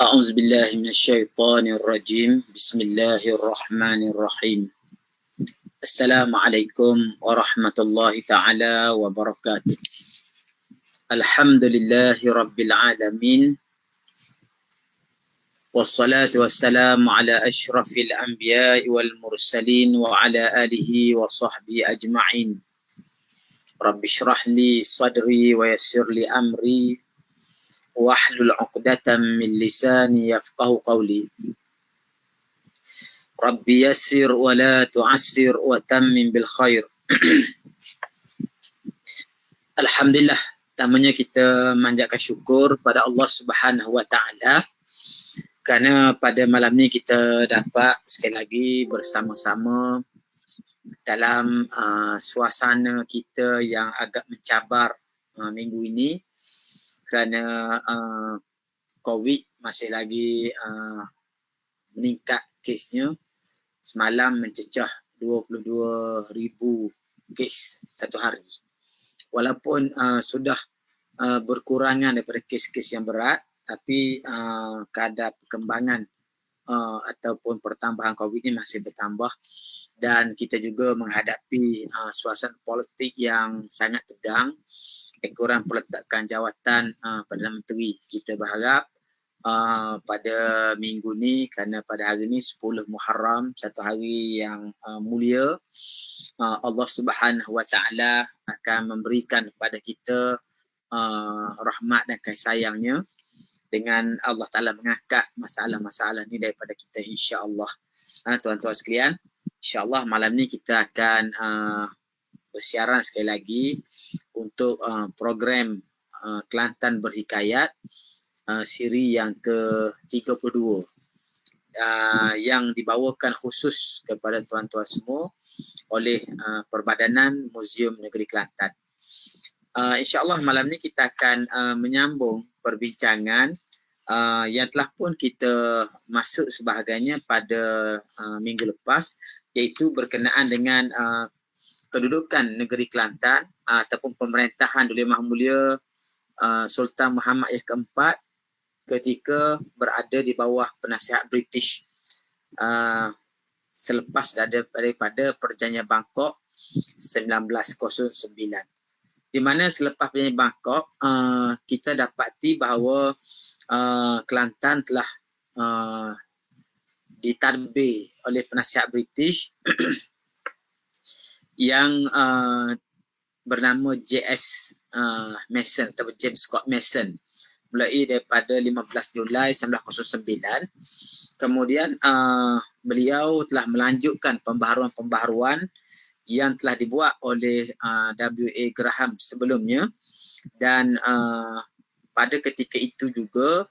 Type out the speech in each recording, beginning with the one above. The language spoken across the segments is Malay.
أعوذ بالله من الشيطان الرجيم بسم الله الرحمن الرحيم السلام عليكم ورحمة الله تعالى وبركاته الحمد لله رب العالمين والصلاة والسلام على أشرف الأنبياء والمرسلين وعلى آله وصحبه أجمعين رب اشرح لي صدري ويسر لي أمري واحلل عقدة من لساني يفقه قولي Rabbi yassir wa la tu'assir wa tammim bil khair. Alhamdulillah, pertamanya kita manjatkan syukur pada Allah Subhanahu wa taala kerana pada malam ni kita dapat sekali lagi bersama-sama dalam suasana kita yang agak mencabar minggu ini kerana COVID masih lagi meningkat kesnya. Semalam mencecah 22,000 kes satu hari. Walaupun sudah berkurangan daripada kes-kes yang berat, tapi kadar perkembangan ataupun pertambahan COVID ini masih bertambah dan kita juga menghadapi suasana politik yang sangat tegang. Ekoran peletakan jawatan Perdana Menteri. Kita berharap pada minggu ni, kerana pada hari ni 10 Muharram, satu hari yang mulia, Allah Subhanahu wa taala akan memberikan kepada kita rahmat dan kasih sayangnya dengan Allah Taala mengangkat masalah-masalah ni daripada kita, insya-Allah. Tuan-tuan sekalian, insya-Allah malam ni kita akan bersiaran sekali lagi untuk program Kelantan Berhikayat, siri yang ke-32 yang dibawakan khusus kepada tuan-tuan semua oleh Perbadanan Muzium Negeri Kelantan. InsyaAllah malam ni kita akan menyambung perbincangan yang telah pun kita masuk sebahagiannya pada minggu lepas, iaitu berkenaan dengan kedudukan Negeri Kelantan ataupun pemerintahan Duli Yang Mulia Sultan Muhammad yang keempat ketika berada di bawah penasihat British selepas daripada Perjanjian Bangkok 1909. Di mana selepas Perjanjian Bangkok kita dapati bahawa Kelantan telah ditadbir oleh penasihat British yang bernama J.S. Mason atau James Scott Mason, mulai daripada 15 Julai 1909. Kemudian beliau telah melanjutkan pembaharuan-pembaharuan yang telah dibuat oleh W.A. Graham sebelumnya, dan pada ketika itu juga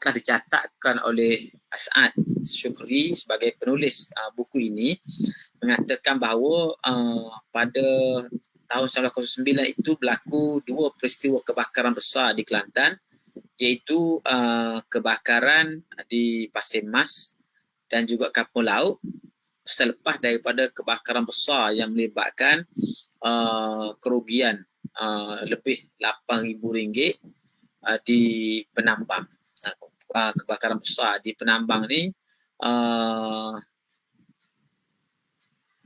telah dicatatkan oleh As'ad Syukri sebagai penulis buku ini, mengatakan bahawa pada tahun 1909 itu berlaku dua peristiwa kebakaran besar di Kelantan, iaitu kebakaran di Pasir Mas dan juga Kampung Laut selepas daripada kebakaran besar yang melibatkan kerugian lebih RM8,000 di penambang. Kebakaran besar di penambang ni,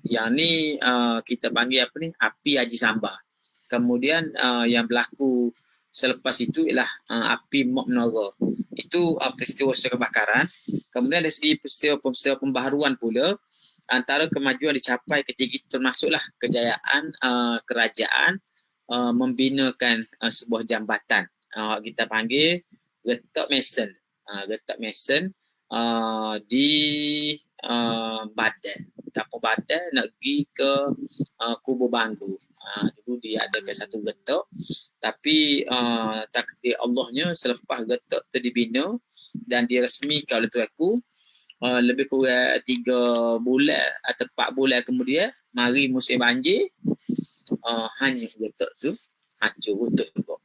yang ni kita panggil apa ni, api Haji Sambah. Kemudian yang berlaku selepas itu ialah api Mok Menara. Itu peristiwa kebakaran. Kemudian dari segi peristiwa pembaharuan pula, antara kemajuan dicapai ketika itu termasuklah kejayaan kerajaan membinakan sebuah jambatan. Kita panggil Getok Mason. Getok Mason di Badai. Kampung Badai nak pergi ke Kubur Banggu. Dulu dia ada ke satu getok, tapi takdir Allahnya selepas getok tu dibina dan dirasmikan oleh tuanku, lebih kurang 3 bulan atau 4 bulan kemudian, mari musim banjir, hanya getok tu hancur betul juga.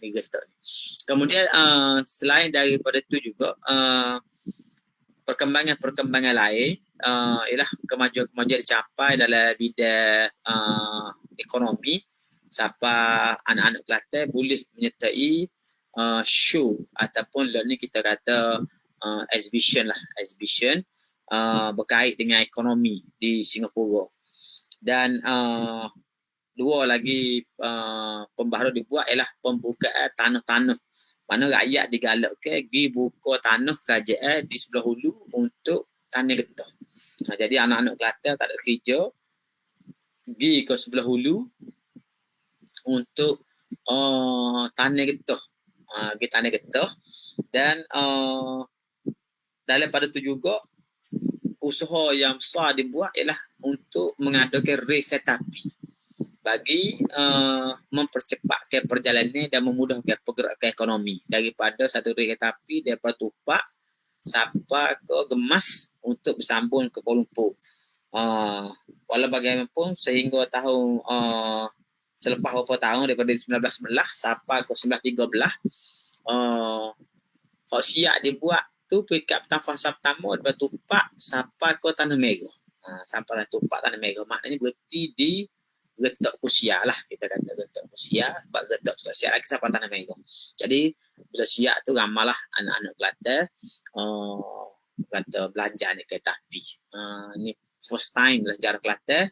Ni getok ni. Kemudian selain daripada tu juga perkembangan-perkembangan lain ialah kemajuan-kemajuan dicapai dalam bidang ekonomi, sampai anak-anak Kelantan boleh menyertai show ataupun ni kita kata exhibition lah, exhibition berkait dengan ekonomi di Singapura. Dan dua lagi pembaharu dibuat ialah pembukaan tanah-tanah. Mana rakyat digalakkan pergi buka tanah kerajaan di sebelah hulu untuk tanah getah. Jadi anak-anak Kelantan tak ada kerja, pergi ke sebelah hulu untuk tanah getah. Pergi tanah getah. Dan dalam pada tu juga usaha yang besar dibuat ialah untuk mengadakan rel kereta api bagi mempercepatkan perjalanan dan memudahkan pergerakan ekonomi daripada satu rel kereta api daripada Tupak sampai ke Gemas untuk bersambung ke Kuala Lumpur. Walau bagaimanapun sehingga tahun selepas beberapa tahun daripada 1911 sampai ke 1913 hak siap dibuat tu pick-up fasa pertama daripada Tupak sampai ke Tanah Merah. Sampai Tupak Tanah Merah maknanya berhenti di Getok Kusia lah, kita kata Getok Kusia sebab Getok Kusia lagi sampai Tanah Merah. Jadi bila siap tu ramalah anak-anak Kelantan kata belajar ni kereta api. Ni first time dalam sejarah Kelantan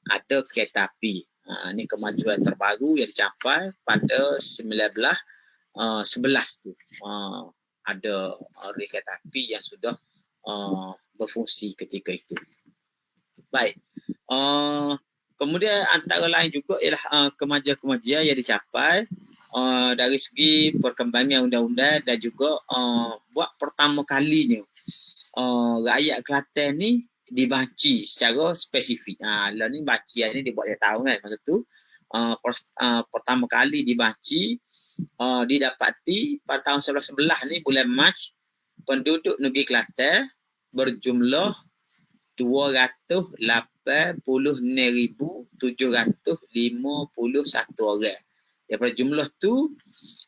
ada kereta api. Ni kemajuan terbaru yang dicapai pada 1911 tu. Ada rel kereta api yang sudah berfungsi ketika itu. Baik. Kemudian antara lain juga ialah kemajuan-kemajuan yang dicapai dari segi perkembangan undang-undang dan juga buat pertama kalinya rakyat Kelantan ni dibanci secara spesifik. Lah ni bacian ni dibuat dia tahu kan masa tu pertama kali dibanci didapati pada tahun 1911 ni bulan Mac penduduk negeri Kelantan berjumlah 286,751 orang. Daripada jumlah tu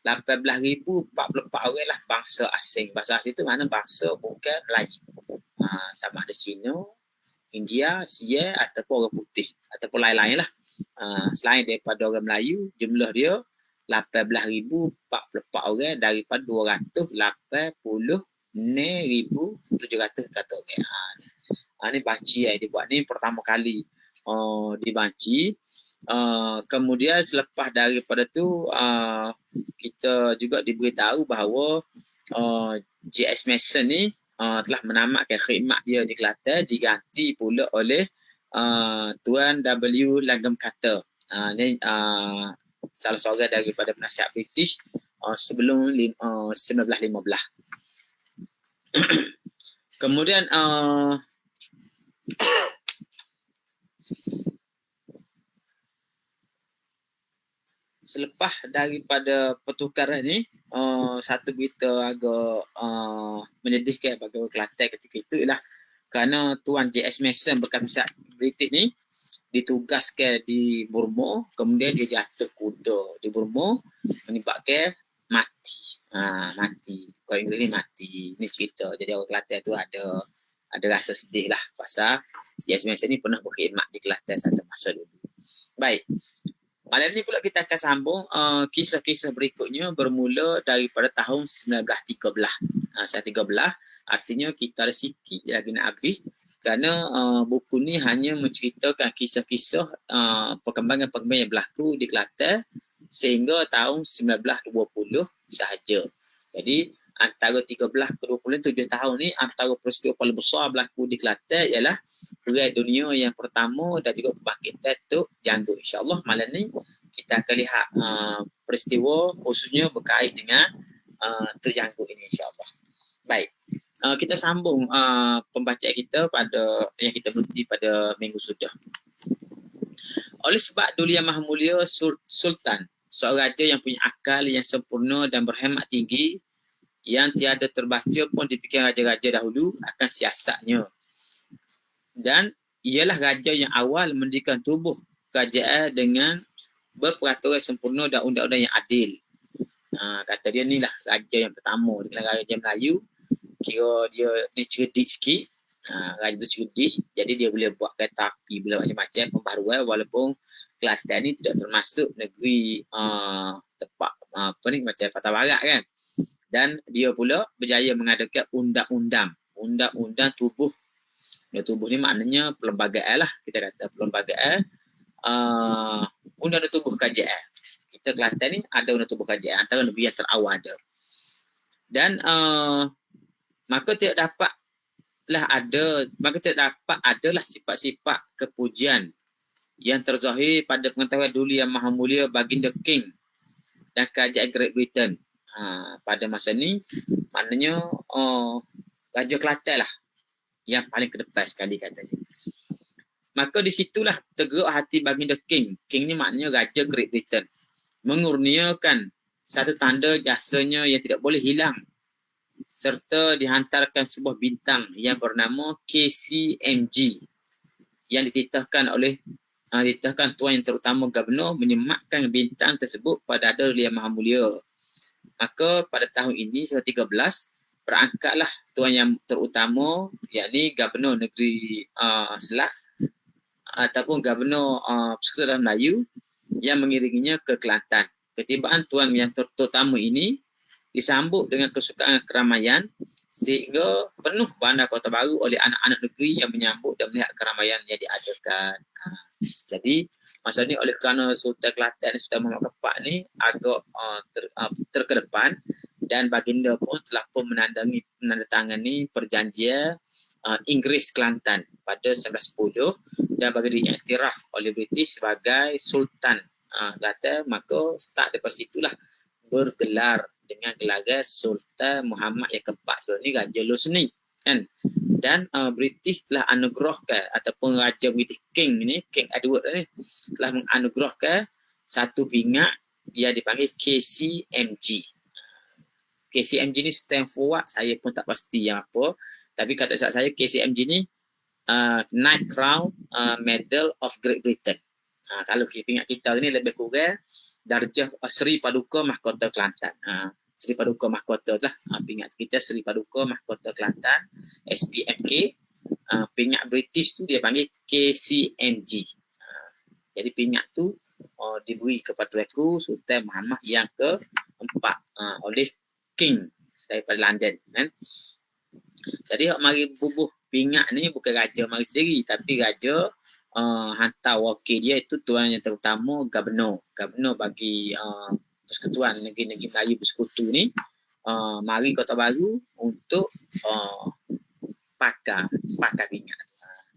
18,044 orang lah bangsa asing. Bangsa asing tu mana bangsa bukan Melayu. Sama ada Cina, India, Sia ataupun orang putih ataupun lain-lain lah. Selain daripada orang Melayu, jumlah dia 18,044 orang daripada 286,700 kata orang. Ni banci yang dibuat ni pertama kali dibanci. Kemudian selepas daripada tu kita juga diberitahu bahawa J.S. Mason ni telah menamatkan khidmat dia di Kelantan, diganti pula oleh Tuan W. Langham Carter. Ni salah seorang daripada penasihat British sebelum 1915. Kemudian selepas daripada pertukaran ni satu berita agak menyedihkan bagi orang Kelantan ketika itu ialah kerana Tuan J.S. Mason bekas penasihat British ni ditugaskan di Burma, kemudian dia jatuh kuda di Burma menyebabkan mati. Mati. Kalau Inggeris ni mati. Ni cerita. Jadi orang Kelantan tu ada rasa sedih lah pasal J.S. Mason ni pernah berkhidmat di Kelantan satu masa dulu. Baik. Malam ni pula kita akan sambung kisah-kisah berikutnya bermula daripada tahun 1913. 1913 artinya kita ada sikit lagi nak habis kerana buku ni hanya menceritakan kisah-kisah perkembangan-perkembangan yang berlaku di Kelantan sehingga tahun 1920 sahaja. Jadi antara 13 ke 27 tahun ni antara peristiwa paling besar berlaku di Kelantan ialah Perang Dunia yang pertama dan juga kebangkitan Tok Janggut. InsyaAllah malam ni kita akan lihat peristiwa khususnya berkait dengan Tok Janggut ini insyaAllah. Baik. Kita sambung pembacaan kita pada yang kita berhenti pada minggu sudah. Oleh sebab Duli Yang Maha Mulia Sultan, seorang raja yang punya akal yang sempurna dan berhemat tinggi, yang tiada terbaca pun di fikiran raja-raja dahulu akan siasatnya. Dan ialah raja yang awal mendirikan tubuh kerajaan dengan berperaturan sempurna dan undang-undang yang adil. Kata dia ni lah raja yang pertama di kalangan raja Melayu. Kira dia ni cerdik sikit. Raja tu cerdik, jadi dia boleh buat kereta api, boleh macam-macam pembaharuan walaupun Kelantan ni tidak termasuk negeri tempat macam Patah Barat kan. Dan dia pula berjaya mengadakan undang-undang tubuh. Tubuh ni maknanya perlembagaan lah, kita kata perlembagaan undang-undang tubuh kerajaan. Kita Kelantan ni ada undang tubuh kerajaan, antara negeri yang terawal ada. Dan maka tidak dapat adalah sifat-sifat kepujian yang terzahir pada pengetahuan dulu yang maha mulia Baginda King dan kerajaan Great Britain. Pada masa ni maknanya Raja Kelantan lah yang paling ke depan sekali katanya. Maka di situlah tergerak hati Baginda King. King ni maknanya Raja Great Britain. Mengurniakan satu tanda jasanya yang tidak boleh hilang, serta dihantarkan sebuah bintang yang bernama KCMG yang dititahkan Tuan Yang Terutama Gubernur menyematkan bintang tersebut pada dada Yang Maha Mulia. Maka pada tahun ini 2013 berangkatlah Tuan Yang Terutama, yakni Gubernur Negeri Selak ataupun Gubernur Persekutuan Melayu yang mengiringinya ke Kelantan. Ketibaan Tuan Yang Terutama ini disambut dengan kesukaan keramaian sehingga penuh bandar Kota Baru oleh anak-anak negeri yang menyambut dan melihat keramaian yang diadakan. Jadi masa ni oleh kerana Sultan Kelantan Sultan Muhammad Kepak ni agak terkedepan, dan baginda pun telah pun menandatangani perjanjian Inggeris Kelantan pada 1910 dan bagi diiktiraf oleh British sebagai Sultan Kelantan. Maka start daripada situlah bergelar dengan gelaran Sultan Muhammad yang keempat, sebelum ni Raja Lusni kan. Dan British telah anugerahkan ataupun Raja British King ni, King Edward ni telah menganugerahkan satu pingat yang dipanggil KCMG. KCMG ni stand for what? Saya pun tak pasti yang apa, tapi kata saya KCMG ni Knight Crown Medal of Great Britain. Kalau pingat kita ni lebih kurang darjah Seri Paduka Mahkota Kelantan. Seri Paduka Mahkota lah. Pingat kita Seri Paduka Mahkota Kelantan, SPMK. Pingat British tu dia panggil KCMG. Jadi pingat tu diberi kepada Tuanku Sultan Muhammad yang keempat oleh King daripada London kan. Jadi mari bubuh pingat ni bukan raja mari sendiri, tapi raja hantar wakil dia itu Tuan Yang Terutama Gubernur bagi Persekutuan Negeri-Negeri Melayu Bersekutu ni mari Kota Baru untuk pakar pingat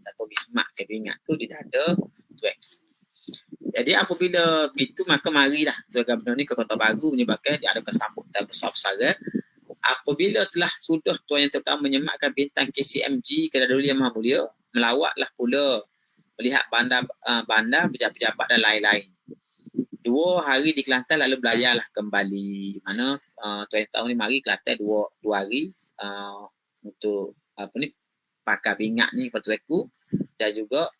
atau gismak ke pingat tu di dada Tuan. Jadi apabila begitu maka marilah Tuan Gubernur ni ke Kota Baru menyebabkan diadakan sambutan besar-besaran. Apabila telah sudah Tuan Yang Terutama menyematkan bintang KCMG ke dada Yang Maha Mulia, melawatlah pula melihat bandar, pejabat-pejabat dan lain-lain. 2 hari di Kelantan lalu belayarlah kembali. Mana Tuan Yang Terutama ni mari Kelantan 2 hari untuk pakar pingat ni kepada Tuanku, dan juga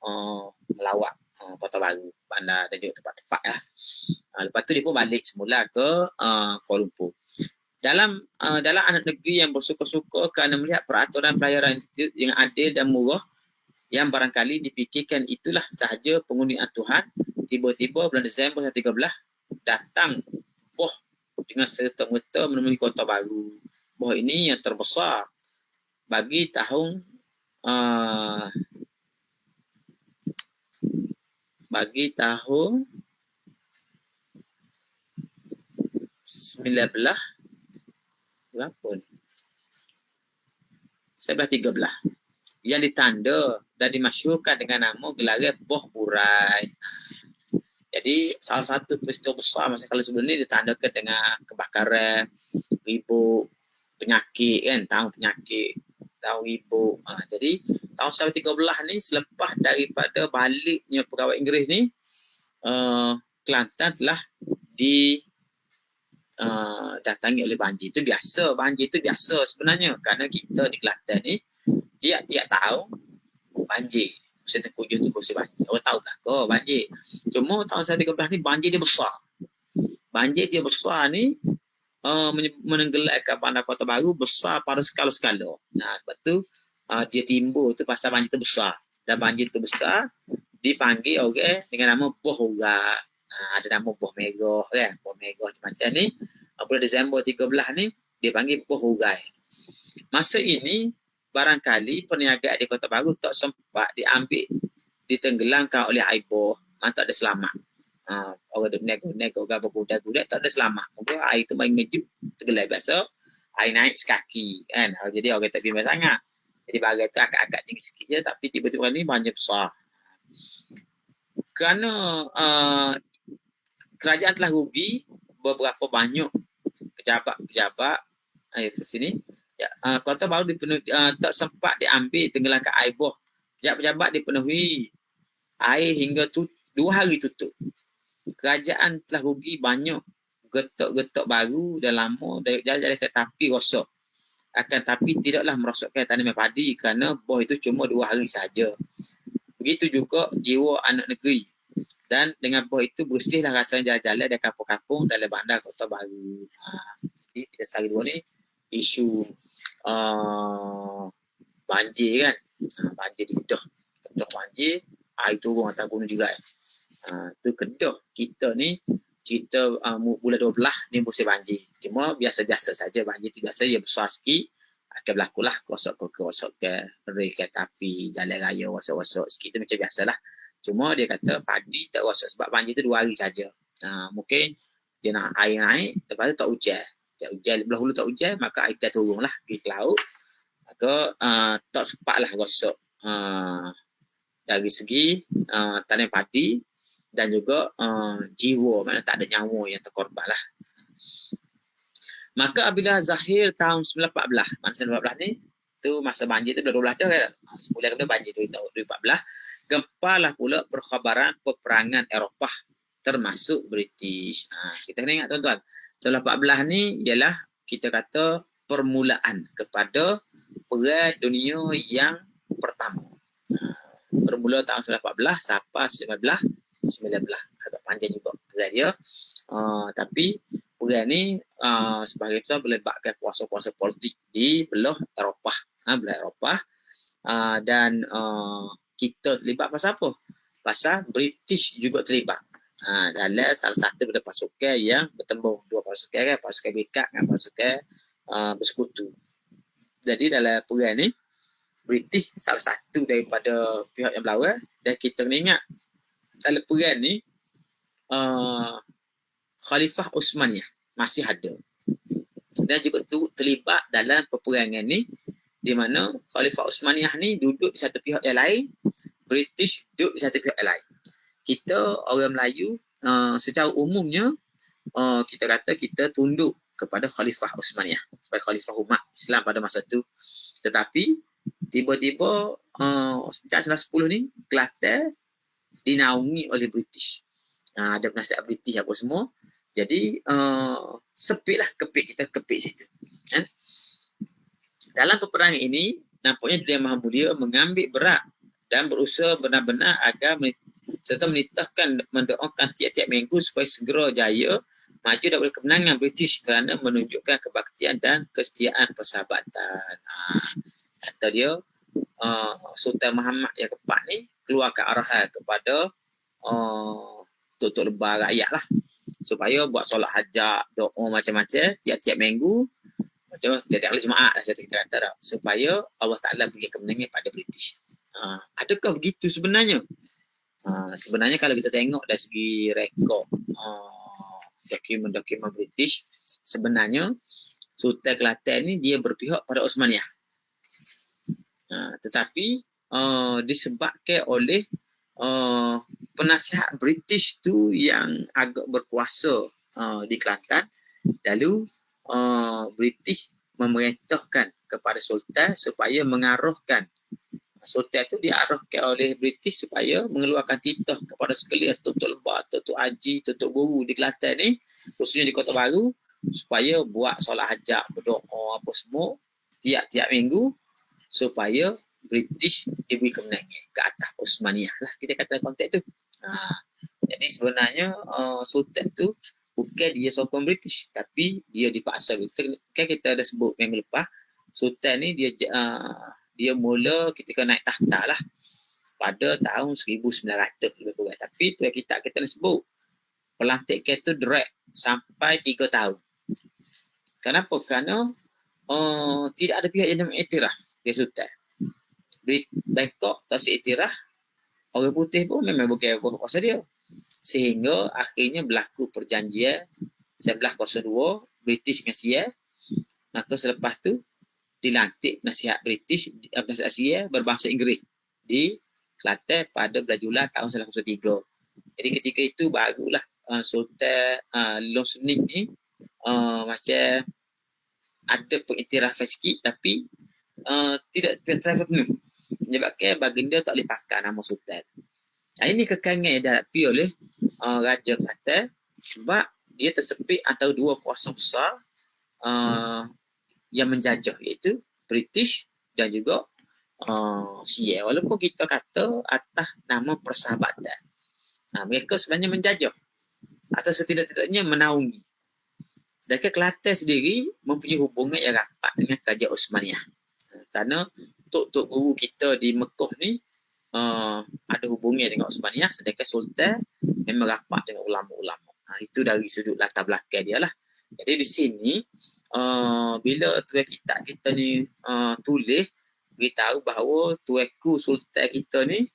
melawat Kota Baru, bandar dan juga tempat-tempat lah. Lepas tu dia pun balik semula ke Kuala Lumpur. Dalam anak negeri yang bersuka-suka kerana melihat peraturan pelayaran yang adil dan murah yang barangkali dipikirkan itulah sahaja penggunaan Tuhan, tiba-tiba bulan Disember 2013 datang boh dengan serta-merta menemui Kota Baru. Boh ini yang terbesar bagi tahun 1913 yang ditanda dan dimasyhurkan dengan nama gelaran Boh Urai. Jadi salah satu peristiwa besar masa kala sebelum ni ditandakan dengan kebakaran, ribut, penyakit kan, tahun penyakit, tahun ribut. Jadi tahun 1913 ni selepas daripada baliknya pegawai Inggeris ni, Kelantan telah datangi oleh banjir. Banjir itu biasa sebenarnya, kerana kita di Kelantan ni tiap-tiap tahun banjir. Musim tengkujuh tu musim banjir. Orang tahu tak kau banjir. Cuma tahun 1913 ni banjir dia besar. Banjir dia besar ni menenggelamkan bandar Kota Baru besar pada skala-skala. Sebab tu dia timbul tu pasal banjir tu besar. Dan banjir tu besar dipanggil orang dengan nama Boh Urai. Ada nama buah merah kan, buah merah macam ni. Bulan Disember 13 ni dia panggil buah urai. Masa ini barangkali perniagaan di Kota Baru tak sempat diambil, ditenggelamkan oleh air bah, tak ada selamat. Orang dia berniaga, orang berbudak-budak tak ada selamat. Mungkin air tu main ngejut, tenggelam biasa, air naik sekaki kan. Jadi orang tak bimbang sangat. Jadi bagai tu akak-akak tinggi sikit je, tapi tiba-tiba ni banjir besar. Kerana kerajaan telah rugi beberapa banyak pejabat-pejabat ke sini. Kota Baru dipenuhi, tak sempat diambil tenggelamkan air bah. Pejabat-pejabat dipenuhi air hingga 2 hari tutup. Kerajaan telah rugi banyak, getok-getok baru dah lama, jalan-jalan kereta api rosak. Akan tapi tidaklah merosakkan tanaman padi kerana bah itu cuma 2 hari saja. Begitu juga jiwa anak negeri. Dan dengan bah itu bersihlah rasanya jalan-jalan dari kampung-kampung dalam bandar Kota Baru. Jadi kita sehari dua ni isu banjir kan. Banjir di Kedah banjir, air turun atas gunung juga. Tu Kedah kita ni cerita bulan 12 ni musim banjir. Cuma biasa-biasa saja banjir tu biasa, dia besar sikit akan berlakulah kerosakan rel kereta api, jalan raya rosak-rosak sikit tu macam biasalah. Cuma dia kata padi tak rosak sebab banjir tu 2 hari saja. Mungkin dia nak air naik, lepas tu tak hujan. Belah hulu tak hujan, maka air dah turunlah pergi ke laut. Maka tak sempatlah rosak dari segi tanam padi dan juga jiwa, mana tak ada nyawa yang terkorban lah. Maka apabila Zahir tahun 1914, masa 1914 ni tu masa banjir tu 2012 dah kan. Sebulan kemudian banjir 2014, gempalah pula perkhabaran peperangan Eropah termasuk British. Kita kena ingat tuan-tuan, 1914 ni ialah kita kata permulaan kepada Perang Dunia yang pertama. Bermula tahun 1914 sampai 1919. Agak panjang juga perang dia. Tapi perang ni sebagai itu melibatkan kuasa-kuasa politik di belah Eropah. Belah Eropah. Dan kita terlibat pasal apa? Pasal British juga terlibat. Dalam salah satu daripada pasukan yang bertembung. 2 pasukan kan, pasukan Bekat dan pasukan bersekutu. Jadi dalam perang ni British salah satu daripada pihak yang berlawan, dan kita kena ingat dalam perang ni Khalifah Uthmaniyah masih ada dan juga terlibat dalam peperangan ni, di mana Khalifah Uthmaniyah ni duduk di satu pihak yang lain, British duduk di satu pihak yang lain. Kita orang Melayu secara umumnya kita kata kita tunduk kepada Khalifah Uthmaniyah sebagai Khalifah umat Islam pada masa tu. Tetapi tiba-tiba sejak 1910 ni Kelantan dinaungi oleh British. Ada penasihat British apa semua. Jadi sepitlah kepit kita kepit situ. Dalam peperangan ini nampaknya Yang Maha Mulia mengambil berat dan berusaha benar-benar agar serta menitahkan mendoakan tiap-tiap minggu supaya segera jaya maju daripada kemenangan British kerana menunjukkan kebaktian dan kesetiaan persahabatan. Kata dia Sultan Muhammad yang keempat ni keluarkan arahan kepada Tok Lebah rakyat lah supaya buat solat hajat, doa macam-macam tiap-tiap minggu, macam tiap-tiap kali Jumaat lah saya kata dah, supaya Allah Ta'ala bagi kemenangan pada British. Adakah begitu sebenarnya? Sebenarnya kalau kita tengok dari segi rekod dokumen-dokumen British, sebenarnya Sultan Kelantan ni dia berpihak pada Uthmaniyah. Tetapi disebabkan oleh penasihat British tu yang agak berkuasa di Kelantan, lalu British memerintahkan kepada Sultan supaya mengarahkan. Sultan tu diarahkan oleh British supaya mengeluarkan titah kepada sekalian Tok Lebah, Tok Haji, Tok Guru di Kelantan ni, khususnya di Kota Baru, supaya buat solat hajat, berdoa apa semua tiap-tiap minggu supaya British diberi kemenangan ke atas Uthmaniyah lah, kita kata konteks tu. Jadi sebenarnya Sultan tu bukan dia sokong British, tapi dia dipaksa. Kan kita ada sebut minggu lepas, Sultan ni dia mula ketika naik tahta lah pada tahun 1900 lebih kurang. Tapi tu yang kita sebut pelantikan itu direct sampai 3 tahun. Kenapa? Kerana tidak ada pihak yang mengiktiraf dia sultan. Bangkok tak seiktiraf, orang putih pun memang bukan kuasa dia. Sehingga akhirnya berlaku perjanjian 1902 British dengan Sierra. Maka selepas tu dilantik nasihat British, nasihat Sierra berbahasa Inggeris di Kelantan pada bulan Julai tahun 1903. Jadi ketika itu barulah Sultan Long Sunik ni macam ada pengiktirafan sikit tapi tidak terlalu penuh. Menyebabkan baginda tak boleh pakai nama Sultan. Ini kekangan yang dihadapi oleh Raja Kelantan sebab dia tersepit antara dua kuasa besar yang menjajah, iaitu British dan juga Sierra. Walaupun kita kata atas nama persahabatan, mereka sebenarnya menjajah atau setidak-tidaknya menaungi. Sedangkan Kelantan sendiri mempunyai hubungan yang rapat dengan Kerajaan Osmaniyah. Kerana tok-tok guru kita di Mekah ni ada hubungan dengan Osmaniyah, sedangkan Sultan memang rapat dengan ulama-ulama. Itu dari sudut latar belakang dia lah. Jadi di sini bila tuan kita ni tulis beritahu bahawa tuanku Sultan kita ni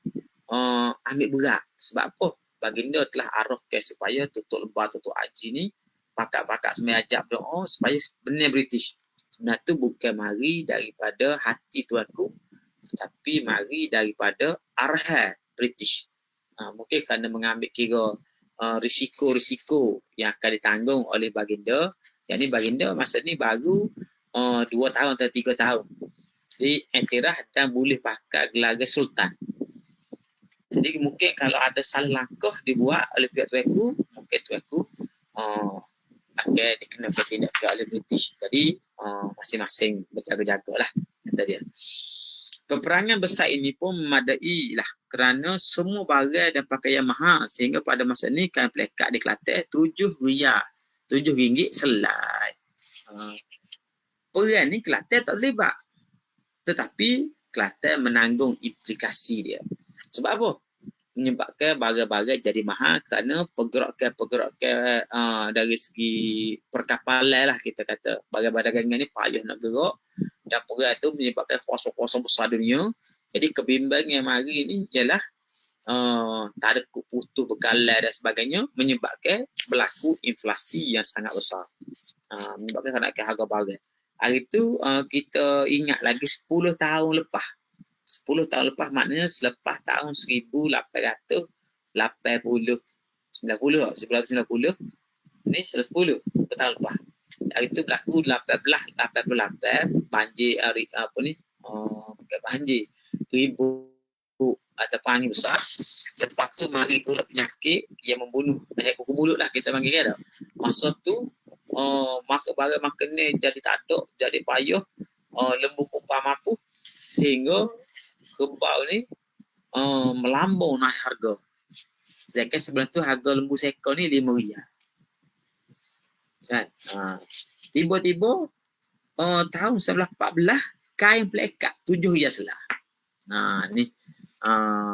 ambil berat. Sebab apa? Baginda telah arahkan supaya tutup lebar, tutup haji ni pakak-pakak semajap doa supaya benar British. Sebenarnya tu bukan mari daripada hati tuanku, tetapi mari daripada arahan British. Mungkin kerana mengambil kira risiko-risiko yang akan ditanggung oleh baginda. Yang ni baginda masa ni baru 2 tahun atau 3 tahun. Jadi iktiraf dan boleh pakai gelar Sultan. Jadi mungkin kalau ada salah langkah dibuat oleh pihak tuanku, mungkin tuanku akan dikenakan tindakan oleh British. Jadi masing-masing berjaga-jaga lah, kata dia. Peperangan besar ini pun memadai lah kerana semua barang dan pakaian mahal, sehingga pada masa ni kain pelekat di Kelantan 7 riyal, 7 ringgit selai. Perang ni Kelantan tak terlibat, tetapi Kelantan menanggung implikasi dia. Sebab apa? Menyebabkan barang-barang jadi mahal kerana pergerakan dari segi perkapalan lah, kita kata barang-barang ni payah nak gerak, dan perang tu menyebabkan kuasa-kuasa besar dunia. Jadi kebimbangan yang mari ni ialah tak ada putus bekalan dan sebagainya, menyebabkan berlaku inflasi yang sangat besar, menyebabkan kenaikan harga barang. Hari tu kita ingat lagi 10 tahun lepas. 10 tahun lepas maknanya selepas tahun 1880, 90, 1990, ni 10 tahun lepas. Hari tu berlaku 1888 banjir bukan banjir, ribu atau angin besar. Lepas tu mari pula penyakit yang membunuh, penyakit kuku mulut lah kita panggil kan. Masa tu maka barang makanan jadi tak ada, jadi payah, lembu kupang mampu, sehingga kerbau ni melambung naik harga. Sedangkan sebelum tu harga lembu seekor ni 5 riyal. Kan? Tiba-tiba tahun 1914 kain pelekat 7 riyal selai. Ni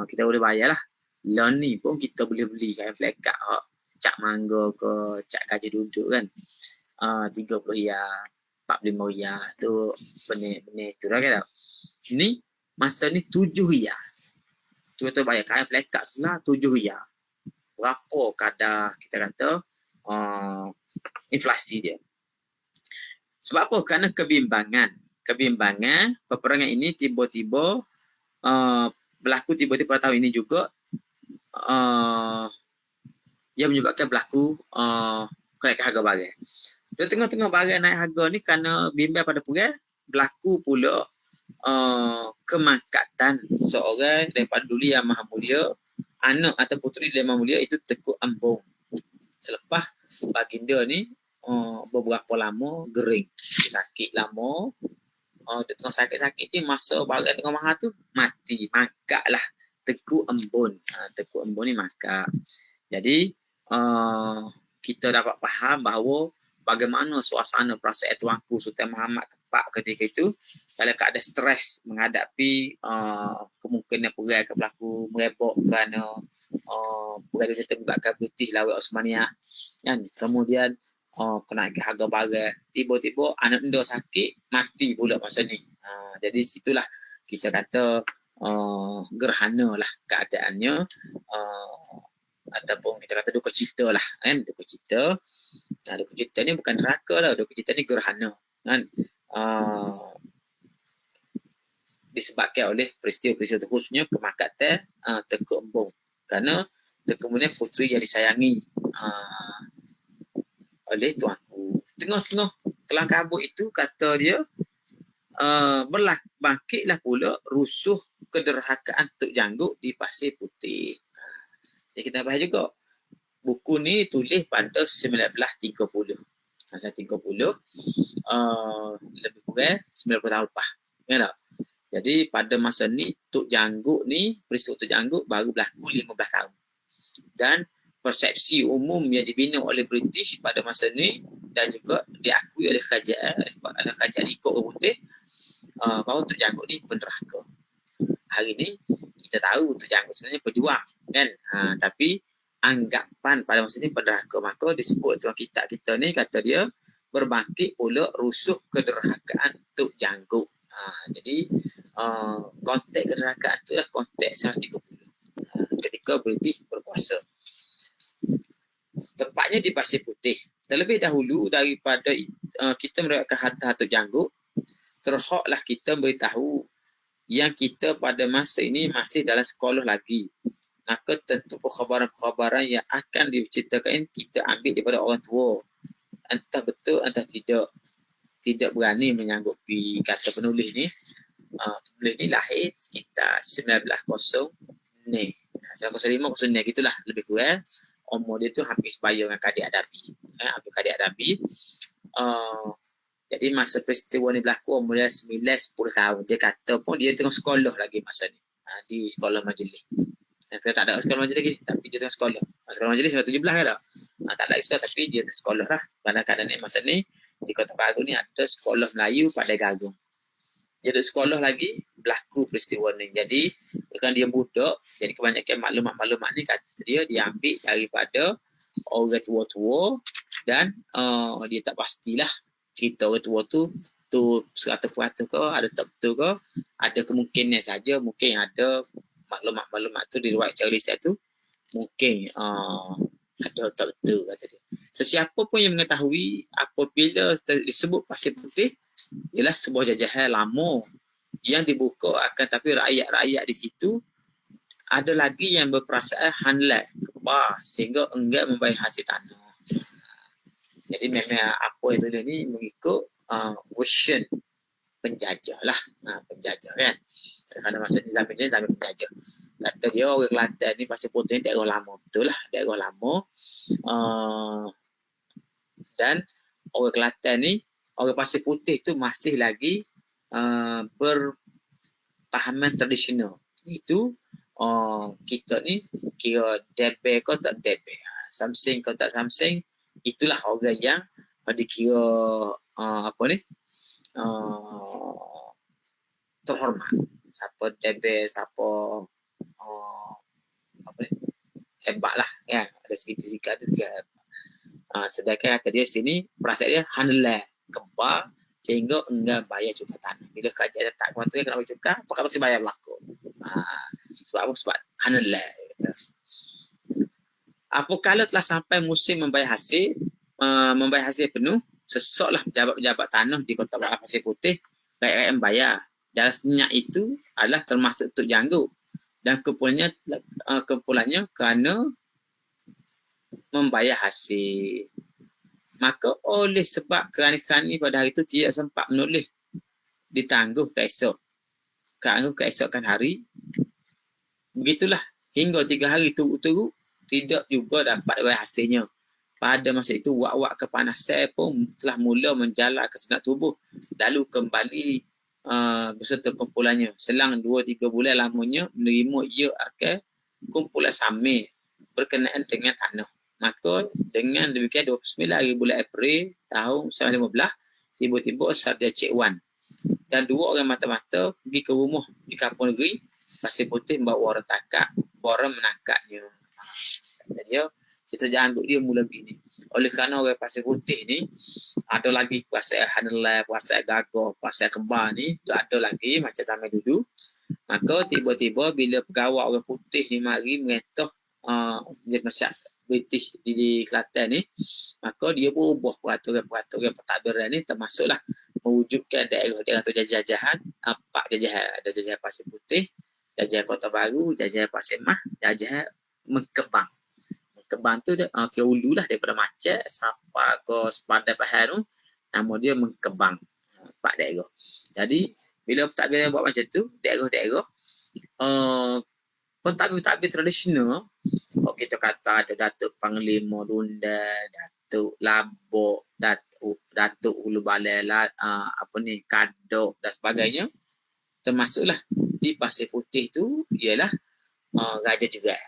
kita boleh bayar lah. Lah ni pun kita boleh beli kain pelekat cak mangga ke cak gajah duduk kan. 30 riyal, 45 riyal tu benih tu lah kan. Ni masa ni 7 riyal. Tu bayar kain pelekat selai 7 riyal. Berapa kadar kita kata inflasi dia. Sebab apa? Kerana kebimbangan peperangan ini tiba-tiba berlaku tiba-tiba pada tahun ini juga, yang menyebabkan berlaku kenaikan harga barang. Di tengah-tengah barang naik harga ni kerana bimbang pada perang, berlaku pula kemangkatan seorang daripada dulu yang maha mulia, anak atau puteri yang maha mulia, itu Tengku Embong. Selepas baginda ni beberapa lama gering, sakit lama, dia tengah sakit-sakit ni, masa barang tengah mahal tu mati, mangkat lah Tengku Embong. Tengku Embong ni mangkat. Jadi kita dapat faham bahawa bagaimana suasana perasaan Tuanku Sultan Muhammad Kepak ketika itu dalam keadaan stres menghadapi kemungkinan perang akan berlaku merebak kerana perang kita membuatkan British lawan Osmania kan. Kemudian kenaikan harga barang, tiba-tiba anak anda sakit mati pula masa ni. Jadi situlah kita kata gerhana lah keadaannya, ataupun kita kata duka cita lah kan. Duka cita ni bukan neraka tau, duka cita ni gerhana kan. Disebabkan oleh peristiwa-peristiwa khususnya kemakatan Tengku Embong, kerana Tengku Embong puteri yang disayangi oleh tuanku. Tengah-tengah kelang kabut itu kata dia bangkitlah pula rusuh kederhakaan Tok Janggut di Pasir Putih. Jadi kita bahas juga buku ni tulis pada 1930. 1930 lebih kurang 90 tahun lepas. Ya tak? Jadi pada masa ni Tok Janggut ni, peristiwa Tok Janggut baru berlaku 15 tahun. Dan persepsi umum yang dibina oleh British pada masa ni dan juga diakui oleh kerajaan ikut orang putih bahawa Tok Janggut ni penderhaka. Hari ni kita tahu Tok Janggut sebenarnya pejuang kan. Tapi anggapan pada masa ni penderhaka, maka disebut dalam kitab kita ni kata dia berbangkit pula rusuh kederhakaan Tok Janggut. Jadi konteks kederhakaan tu lah konteks 1930 ketika British berkuasa. Tempatnya di Pasir Putih. Terlebih dahulu daripada kita mendapatkan harta Tok Janggut, terhoklah kita beritahu yang kita pada masa ini masih dalam sekolah lagi. Maka tentu perkhabaran-perkhabaran yang akan diceritakan kita ambil daripada orang tua. Entah betul, entah tidak. Tidak berani menyanggupi kata penulis ni. Penulis ni lahir sekitar 1905. 1905 gitulah lebih kurang. Umur dia tu hampir sebaya dengan Kadik Adabi. Hampir Kadik Adabi. Jadi masa peristiwa ni berlaku umur dia 9-10 tahun. Dia kata pun dia tengah sekolah lagi masa ni. Di sekolah majlis. Saya tak ada sekolah majlis lagi. Tapi dia tengah sekolah. Sekolah majlis 1917 kan tak? Tak ada sekolah tapi dia tengah sekolah lah. Pada keadaan ni masa ni di Kota Baru ni ada sekolah Melayu pada Gagung. Dia ada sekolah lagi berlaku peristiwa ni. Jadi kerana dia budak, jadi kebanyakan maklumat-maklumat ni kata dia diambil daripada orang tua-tua dan dia tak pastilah cerita orang tua tu 100% ke ada tak betul ke, ada kemungkinan saja mungkin ada maklumat-maklumat tu di riwayat secara lisan tu mungkin ada tak betul kata dia. Sesiapa pun yang mengetahui apabila disebut Pasir Putih ialah sebuah jajahan lama yang dibuka akan tapi rakyat-rakyat di situ ada lagi yang berperasaan handal kebal sehingga enggan membayar hasil tanah. Jadi memang apa itu dia ni mengikut version penjajah lah. Penjajah kan. Kerana masa ni zaman penjajah. Kata dia orang Kelantan ni Pasir Putih ni daerah lama. Betul lah. Daerah lama. Dan orang Kelantan ni, orang Pasir Putih tu masih lagi berpahaman tradisional. Itu kita ni kira debe kau tak debe. Samsing kau tak samsing. Itulah orang yang dikira terhormat. Siapa debe, siapa hebat lah ya. Ada segi fizikal tu dia. Sedangkan kata dia sini perasaan dia handal kebal sehingga enggan bayar cukai tanah. Bila kerajaan tak kuat dia kena bayar cukai, apa kata si bayar berlaku. Sebab apa? Sebab handal. Apabila telah sampai musim membayar hasil penuh, sesoklah pejabat-pejabat tanah di Kota Pasir Putih rakyat bayar. Dan senyap itu adalah termasuk Tok Janggut dan kumpulannya kerana membayar hasil. Maka oleh sebab kerani-kerani pada hari itu tidak sempat menulis ditangguh keesokan hari. Begitulah hingga 3 hari turut-turut tidak juga dapat bayar hasilnya. Pada masa itu wak-wak kepanasan pun telah mula menjalar ke segenap tubuh lalu kembali beserta kumpulannya. Selang 2-3 bulan lamanya menerima ia akan kumpulan samir berkenaan dengan tanah. Maka dengan demikian 29 hari bulan April tahun 1915, tiba-tiba Sarjan Cik Wan dan dua orang mata-mata pergi ke rumah di kampung negeri Pasir Putih bawa orang takak, orang menangkapnya. Kata dia, cerita janggut dia mula begini. Oleh kerana orang Pasir Putih ni ada lagi pasal hanelai, pasal gagah, pasal kembar ni, ada lagi macam zaman dulu. Maka tiba-tiba bila pegawai orang putih ni mari mengetah masyarakat British di Kelantan ni, maka dia pun ubah peraturan pentadbiran ni, termasuklah mewujudkan daerah-daerah tu jajahan, 4 jajahan. Ada jajahan Pasir Putih, jajahan Kota Baru, jajahan Pasir Mah, jajahan Mengkebang. Mengkebang tu ke hulu lah, daripada Macet sampai ke Sepadan Pahal tu, nama dia Mengkebang. 4 daerah. Jadi bila pentadbiran buat macam tu, daerah-daerah pentadbir tradisional, kita kata ada Datuk Panglima Lundan, Datuk Labok, Datuk Hulu Balai, Kadok dan sebagainya, termasuklah di Pasir Putih tu ialah Raja Jerai.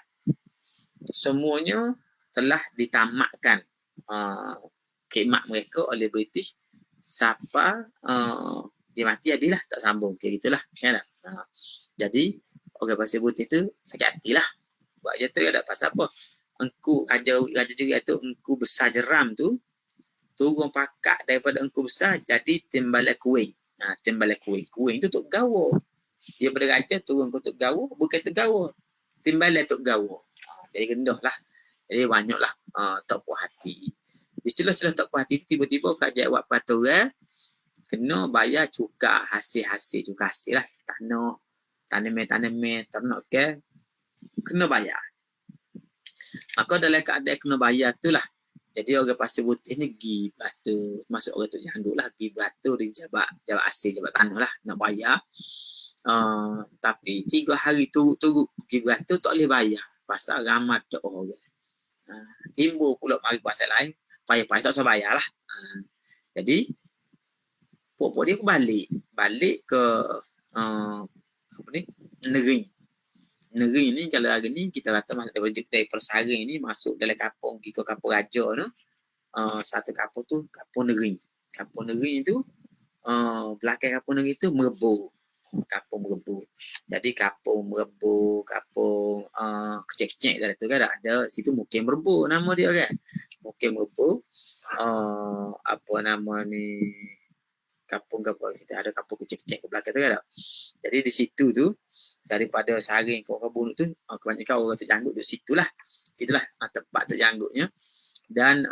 Semuanya telah ditamatkan khidmat mereka oleh British sampai dia mati habislah, tak sambung kayak gitulah kan. Jadi orang Pasir Putih tu sakit hatilah buat je tu, ada pasal apa? Engku Raja Jerai tu, engku besar jeram tu turun pakak daripada engku besar jadi timbalai kuing. Timbalai kuing. Kuing tu Tok Gawa. Dia pada raja turun ke Tok Gawa, bukan Tok Gawa. Timbalai Tok Gawa. Jadi rendah lah. Jadi banyaklah tak puas hati. Di celah-celah tak puas hati tu tiba-tiba kerajaan buat peraturan kena bayar cukai hasil-hasil, cukai hasil lah. Tanah, tanaman, ternak ke, kena bayar. Maka dalam keadaan kena bayar tu lah, jadi orang Pasir Putih ni pergi batu, masuk orang tu janggut lah, pergi batu di jabat hasil, jabat tanah lah, nak bayar. Tapi 3 hari turut-turut pergi batu tak boleh bayar, pasal ramai tak orang. Timbul pula mari pasal lain, payah-payah tak usah bayar lah. Jadi pokok dia balik ke negeri ni. Kalau hari ni kita kata dari Persari ni masuk dalam kampung, pergi ke kampung raja tu, satu kampung tu kampung negeri tu, belakang kampung negeri tu Merebur, kampung Merebur. Jadi kampung Merebur, kampung kecil-kecil dalam tu kan ada situ Mukim Merebur nama dia kan. Mukim Merebur, apa nama ni, kampung kita ada kampung kecil-kecil ke belakang tu kan. Jadi di situ tu daripada Saring ke Kebun tu, kebanyakan orang terjanggut di situlah tempat terjanggutnya. Dan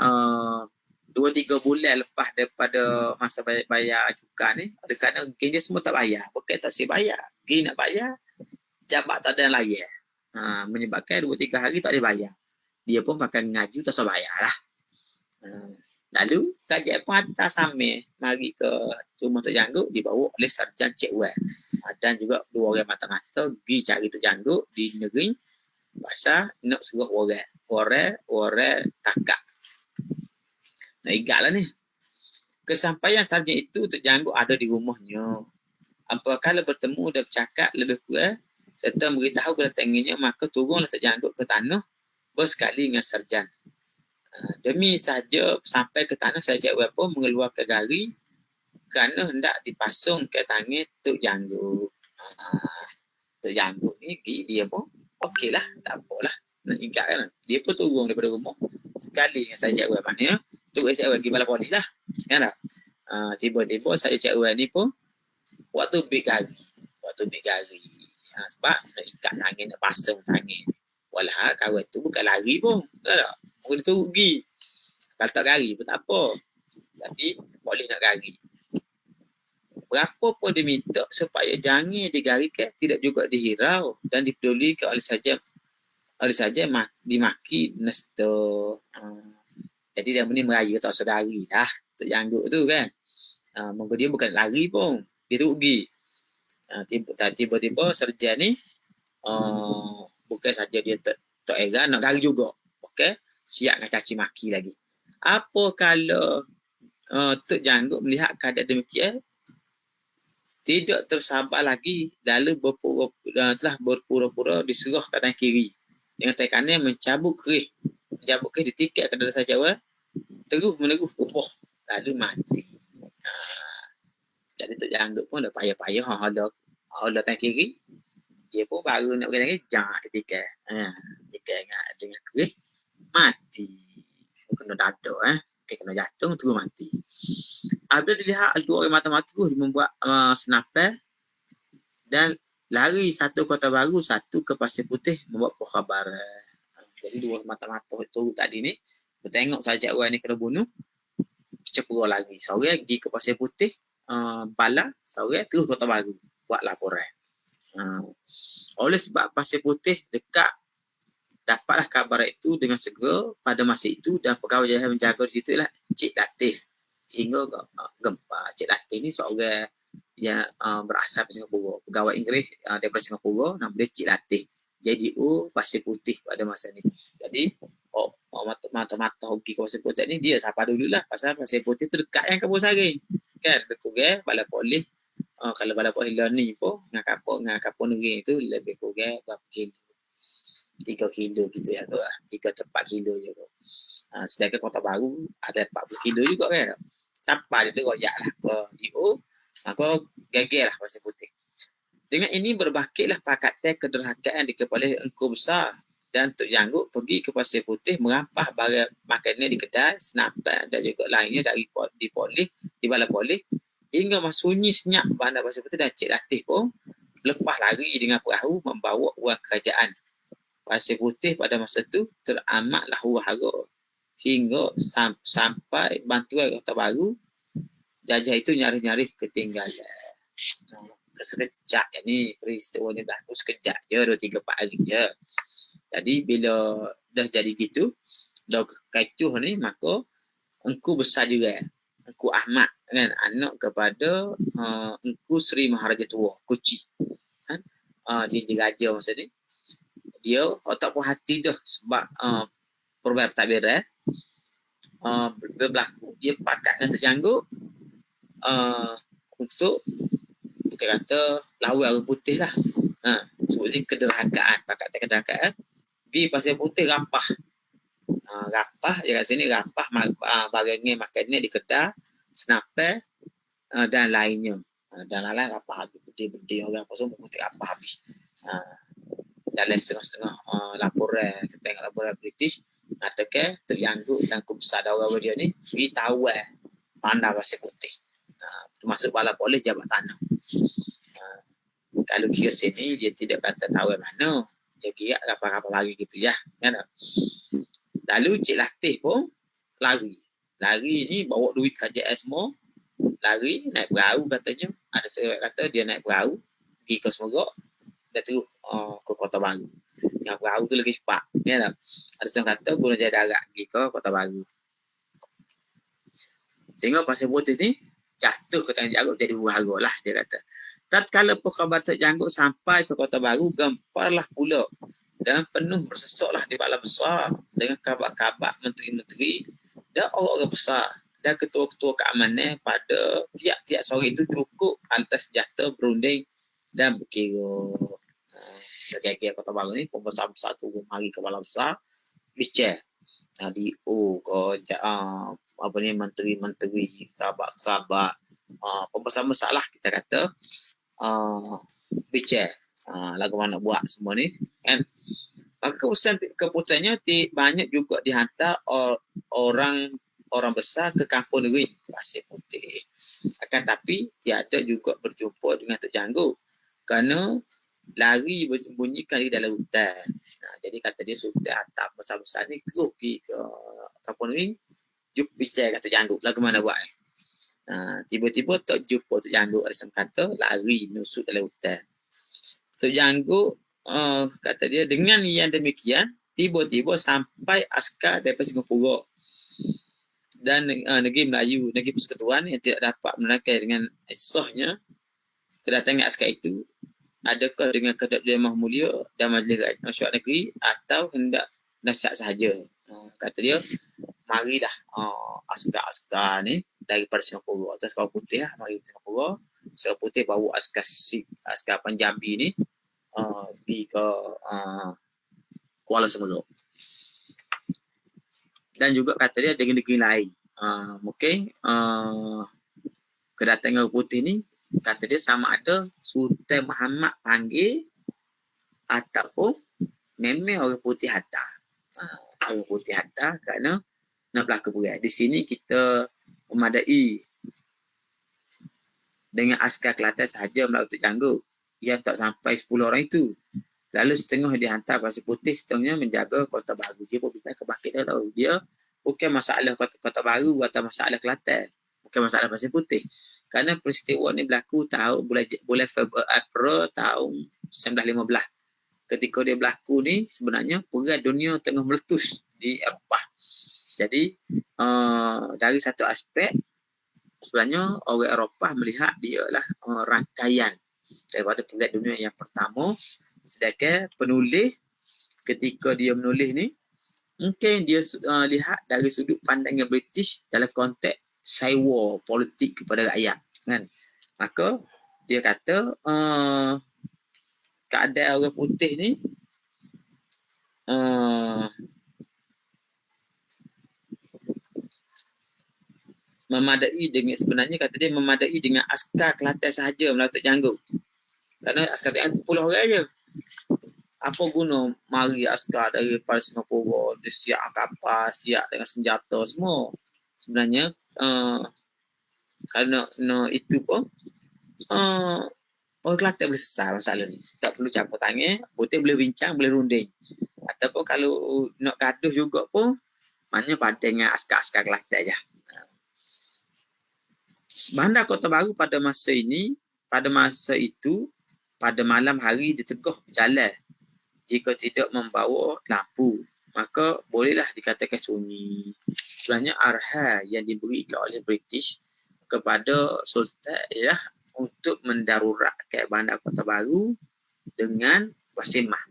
2-3 bulan lepas daripada masa bayar cukai ni, oleh kerana geng dia semua tak bayar, bukan tak siap bayar, geng nak bayar, jabat tak ada yang layan, menyebabkan 2-3 hari tak boleh bayar. Dia pun makan ngaju tak usah bayar lah. Lalu kerajaan pun hantar Samir mari ke rumah terjanggut, dibawa oleh Sarjan Cik Wan, dan juga 2 orang mata-mata pergi cari terjanggut di negeri pasal nak suruh orang takak. Nak igat lah ni. Kesampaian sarjan itu terjanggut ada di rumahnya. Apabila bertemu dan bercakap lebih kurang serta beritahu kedatangannya, maka turunlah terjanggut ke tanah bersekali dengan sarjan. Demi saja sampai ke tanah, Sarjan Wan pun mengeluarkan gari kerana hendak dipasung ke tangan Tok Janggut. Tok Janggut ni dia pun okeylah, tak apalah, nak ingat kan. Dia pun turun daripada rumah sekali dengan Sarjan Wan, maknanya Tok Sarjan Wan pergi balai polis lah kan tak? Tiba-tiba Sarjan Wan ni pun waktu big gari sebab nak ikat tangan, nak pasung tangan. Walah kawan tu bukan lari pun, tak? Mungkin tu rugi. Kalau tak gari pun tak apa, tapi boleh nak gari. Berapa pun dia minta supaya jangan digarikan, tidak juga dihirau dan dipedulikan oleh saja dimaki nesta. Jadi dia ni merayu tak sedari lah Tok Janggut tu kan. Mungkin dia bukan lari pun, dia tu rugi. Tiba-tiba sarjan ni bukan saja dia tak heran, nak gari juga. Okey, siap nak caci maki lagi. Apa kalau Tok Janggut melihat keadaan demikian, tidak tersabar lagi, lalu telah berpura-pura diserah ke tangan kiri, dengan tangan kanan mencabut kerih jabut ke ditikat ke dalam Jawa, terus meneruh upoh lalu mati. Jadi Tok Janggut pun dah payah-payah ada tan kiri. Dia pun baru nak kata jangan ketika. Ketika dengan kuih mati. Kena dadah kena jatuh terus mati. Apabila dilihat dua orang mata-mata terus membuat senapai dan lari satu Kota Baru, satu ke Pasir Putih membuat khabar. Jadi dua mata-mata itu tadi ni bertengok saja orang ni kena bunuh, cepurah lagi. Seorang pergi ke Pasir Putih, bala, seorang terus Kota Baru buat laporan. Oleh sebab Pasir Putih dekat, dapatlah kabar itu dengan segera pada masa itu dan pegawai yang menjaga di situ ialah Cik Latif. Hingga gempa. Cik Latif ni seorang yang berasal dari Singapura. Pegawai Inggeris daripada Singapura, nama dia Cik Latif. Jadi Pasir Putih pada masa ni. Jadi mata-mata hoki ke Pasir Putih ni dia sapa dululah pasal Pasir Putih tu dekat yang Kampung Saring. Kan kurang bala polis kalau bala polis ni pun dengan kampung negeri tu lebih kurang berapa kilo. 3 kilo gitu ya tu lah. 3 ke 4 kilo je tu. Sedangkan Kota Baru ada 40 kilo juga kan. Sampai dia royak lah ke DO, maka gagal lah Pasir Putih. Dengan ini berbangkitlah pakatan kederhakaan di kepala Engku Besar dan Tok Janggut pergi ke Pasir Putih merampah barang makanan di kedai, senapan dan juga lainnya dari di polis, di balai polis hingga sunyi senyap bandar Pasir Putih dan Cik Latif pun lepas lari dengan perahu membawa wang kerajaan. Pasir Putih pada masa itu teramatlah huru-hara hingga sampai bantuan Kota Baru jajah itu nyaris-nyaris ketinggalan. Sekejap ni peristiwa ni berlaku sekejap je 2-3 hari je. Jadi bila dah jadi gitu dah kecoh ni maka Engku Besar juga Engku Ahmad kan anak kepada Engku Seri Maharaja Tua Kuchi kan dia raja masa ni dia tak puas hati dah sebab perubahan pentadbir berlaku dia pakat dengan Tok Janggut untuk kita kata lawan orang putih lah. Sebutnya kederhakaan, pakatan kederhakaan. Di Pasir Putih rapah. Rapah, dia kat sini rapah barangnya makannya di kedai, senapai dan lainnya. Dan lain rapah habis. Bedi-bedi orang pasal putih rapah habis. Dalam setengah-setengah laporan, kita tengok laporan British, mengatakan Tok Janggut dan Engku Besar orang dia ni pergi tawar bandar Pasir Putih. Termasuk bala polis jabat tanah. Kalau kira sini dia tidak kata tahu mana, dia kira apa-apa lagi gitu ya. Kan? Lalu Cik Latif pun lari ni bawa duit kerajaan semua, lari naik perahu katanya. Ada seorang kata dia naik perahu pergi ke Semerok dan terus ke Kota Baru. Yang perahu tu lagi cepat. Kan? Ada seorang kata guna jaya darat pergi ke Kota Baru. Sehingga Pasir Putih ni jatuh ke tangan Janggut jadi huru-hara lah dia kata. Tatkala khabar Tok Janggut sampai ke Kota Baru, gemparlah pula dan penuh bersesoklah di Balai Besar dengan kabar-kabar menteri-menteri dan orang-orang besar dan ketua-ketua keamanan pada tiap-tiap sore itu cukup atas senjata berunding dan berkira. Kira-kira Kota Baru ni pembesar-besar tu mari ke Balai Besar bicara. DO ke apa ni menteri-menteri khabar-khabar pembesar-besar lah kita kata bicara lagu mana buat semua ni kan. Maka keputusannya banyak juga dihantar orang besar ke kampung negeri Pasir Putih. Akan tapi tiada juga berjumpa dengan Tok Janggut kerana lari bersembunyikan di dalam hutan. Jadi kata dia sultan atap besar-besar ni terus pergi ke kampung negeri jumpa bicara kata Janggut lagu mana buat ni. Tiba-tiba tak jumpa Tok Janggut ada seorang kata lari nusuk dalam hutan. Tok Janggut kata dia dengan yang demikian tiba-tiba sampai askar daripada Singapura dan negeri Melayu, negeri Persekutuan yang tidak dapat menerangkan dengan sahnya kedatangan askar itu adakah dengan kehendak Jemaah Mulia dan Majlis Masyarakat Negeri atau hendak nasihat sahaja. Kata dia marilah askar-askar ni daripada Singapura atau Askar Putih lah, mari Singapura. Askar Putih bawa askar Punjabi ni pergi ke Kuala Semerok. Dan juga kata dia negeri-negeri lain. Mungkin kedatangan orang putih ni kata dia sama ada Sultan Muhammad panggil ataupun memang orang putih hantar. Orang putih hantar kerana nak berlaku perang. Di sini kita memadai dengan askar Kelantan sahaja melakukan janggut. Ia tak sampai 10 orang itu. Lalu setengah dihantar pasir putih, setengahnya menjaga Kota Baru. Dia pun bukan kebangkit dia tahu. Dia bukan masalah Kota Baru atau masalah Kelantan. Bukan masalah pasir putih. Kerana peristiwa ni berlaku tahun bulan April tahun 1915. Ketika dia berlaku ni sebenarnya perang dunia tengah meletus di Eropah. Jadi dari satu aspek sebenarnya orang Eropah melihat dia lah rangkaian daripada perang dunia yang pertama, sedangkan penulis ketika dia menulis ni mungkin dia lihat dari sudut pandangan British dalam konteks cyber war, politik kepada rakyat kan. Maka dia kata keadaan orang putih ni memadai dengan, sebenarnya kata dia memadai dengan askar Kelantan sahaja melakukan janggut. Kerana askar Kelantan 10 orang je. Apa guna mari askar daripada Singapura, dia siap kapal, siap dengan senjata semua. Sebenarnya kerana itu pun orang Kelantan besar masalah ni. Tak perlu campur tangan, putih boleh bincang, boleh runding. Ataupun kalau nak gaduh juga pun, maknanya padan dengan askar-askar Kelantan je. Bandar Kota Baru pada masa itu, pada malam hari ditegah berjalan. Jika tidak membawa lampu, maka bolehlah dikatakan sunyi. Sebenarnya arahan yang diberikan oleh British kepada Sultan ialah untuk mendaruratkan Bandar Kota Baru dengan wasimah.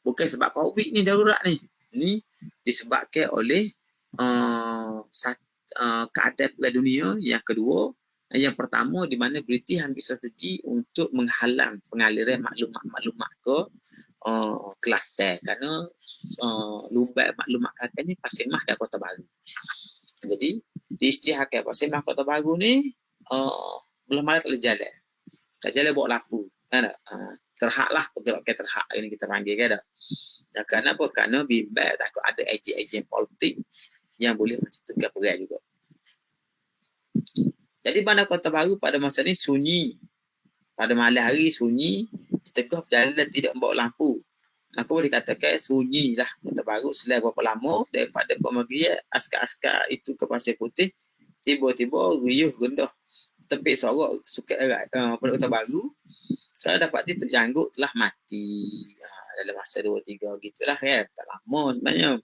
Bukan sebab COVID ni darurat ni. Ini disebabkan oleh keadaan perang dunia yang kedua. Yang pertama di mana British ambil strategi untuk menghalang pengaliran maklumat-maklumat ke Kelantan kerana lubat maklumat Kelantan ni Pasir Mas dan Kota Baru. Jadi diisytiharkan Pasir Mas Kota Baru ni belum malam tak boleh jalan. Tak jalan bawa lampu. Kan tak? Terhak lah, pegawai terhak ini kita panggil kan tak? Dan kenapa? Kerana bimbang takut ada ejen-ejen politik yang boleh menciptakan perang juga. Jadi Bandar Kota Baru pada masa ni sunyi. Pada malam hari sunyi, ditegah berjalan dan tidak membawa lampu. Maka boleh dikatakan sunyi lah Kota Baru selain berapa lama daripada pembagian askar-askar itu ke Pasir Putih, tiba-tiba riuh rendah. Tepik sorok suket erat pada Kota Baru. Kalau dapat itu janggut telah mati. Dalam masa 2-3 gitulah kan. Tak lama sebenarnya.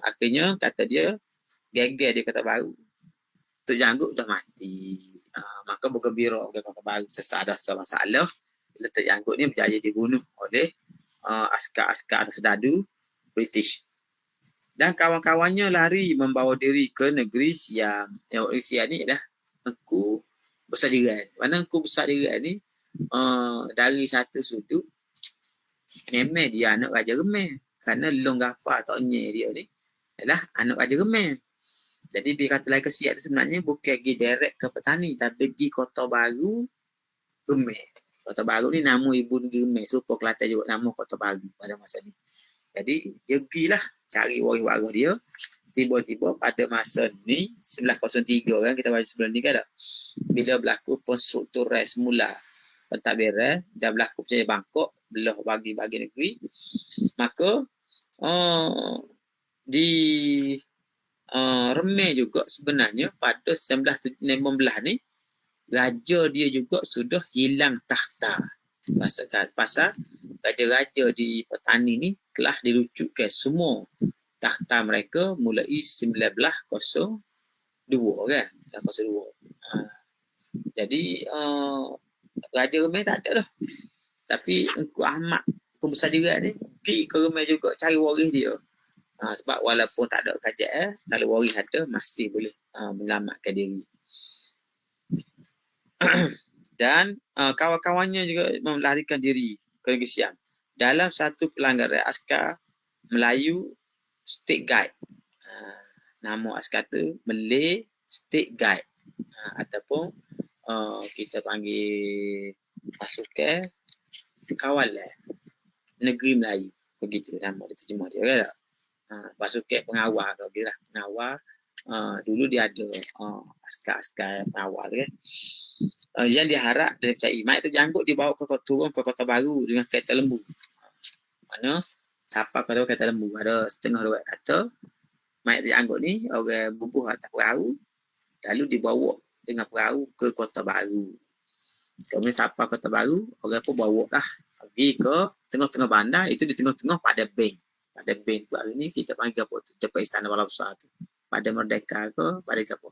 Akhirnya kata dia, geger di Kota Baru. Tok Janggut dah mati. Maka bergembira oleh Kota Baru. Sesadah masalah. Bila Tok Janggut ni berjaya dibunuh oleh askar-askar atau serdadu British. Dan kawan-kawannya lari membawa diri ke negeri Siam. Negeri Siam ni adalah Engku Besar Jiran. Mana Engku Besar Jiran ni dari satu sudut memang dia anak Raja Remeh. Kerana Long Gafar Tok Nye dia ni adalah anak Raja Remeh. Jadi bila kata lain ke Siak tu sebenarnya bukan pergi direct ke petani tapi pergi Kota Baru Remeh. Kota Baru ni nama ibu negeri Remeh. So Kelantan juga nama Kota Baru pada masa ni. Jadi dia pergilah cari waris-waris dia. Tiba-tiba pada masa ni 1903 kan kita baca sebelum ni kan tak? Bila berlaku penstrukturan semula pentadbiran dan berlaku percaya Bangkok belah bagi-bagi negeri, maka di Remeh juga sebenarnya pada 1915 ni raja dia juga sudah hilang takhta. Pasal raja-raja di petani ni telah dirucukkan semua takhta mereka mulai 1902 kan. 1902. Jadi Raja Remeh tak ada dah. Tapi Engku Ahmad, Engku Besar Jiran ni pergi ke Remeh juga cari waris dia. Sebab walaupun tak ada kerajaan, kalau waris ada masih boleh menyelamatkan diri. Dan kawan-kawannya juga melarikan diri ke negeri Siam. Dalam satu pelanggaran askar Melayu State Guard Nama askar tu Malay State Guard, ataupun kita panggil pasukan kawalan negeri Melayu, begitu nama dia, terjemah dia kan tak? Pasukan pengawal tu dia lah, pengawal. Dulu dia ada askar-askar pengawal tu kan. Yang diharap dan percayai mayat tu janggut dibawa turun ke Kota Baru dengan kereta lembu. Mana siapa kata kereta lembu, ada setengah riwayat kata mayat tu janggut ni orang bubuh atas perahu lalu dibawa dengan perahu ke Kota Baru. Kemudian siapa Kota Baru, orang pun bawa lah pergi ke tengah-tengah bandar, itu di tengah-tengah pada bank. Pada bank tu hari ni kita panggil apa tu, depan Istana Bala Besar tu. Pada Merdeka ke, pada apa?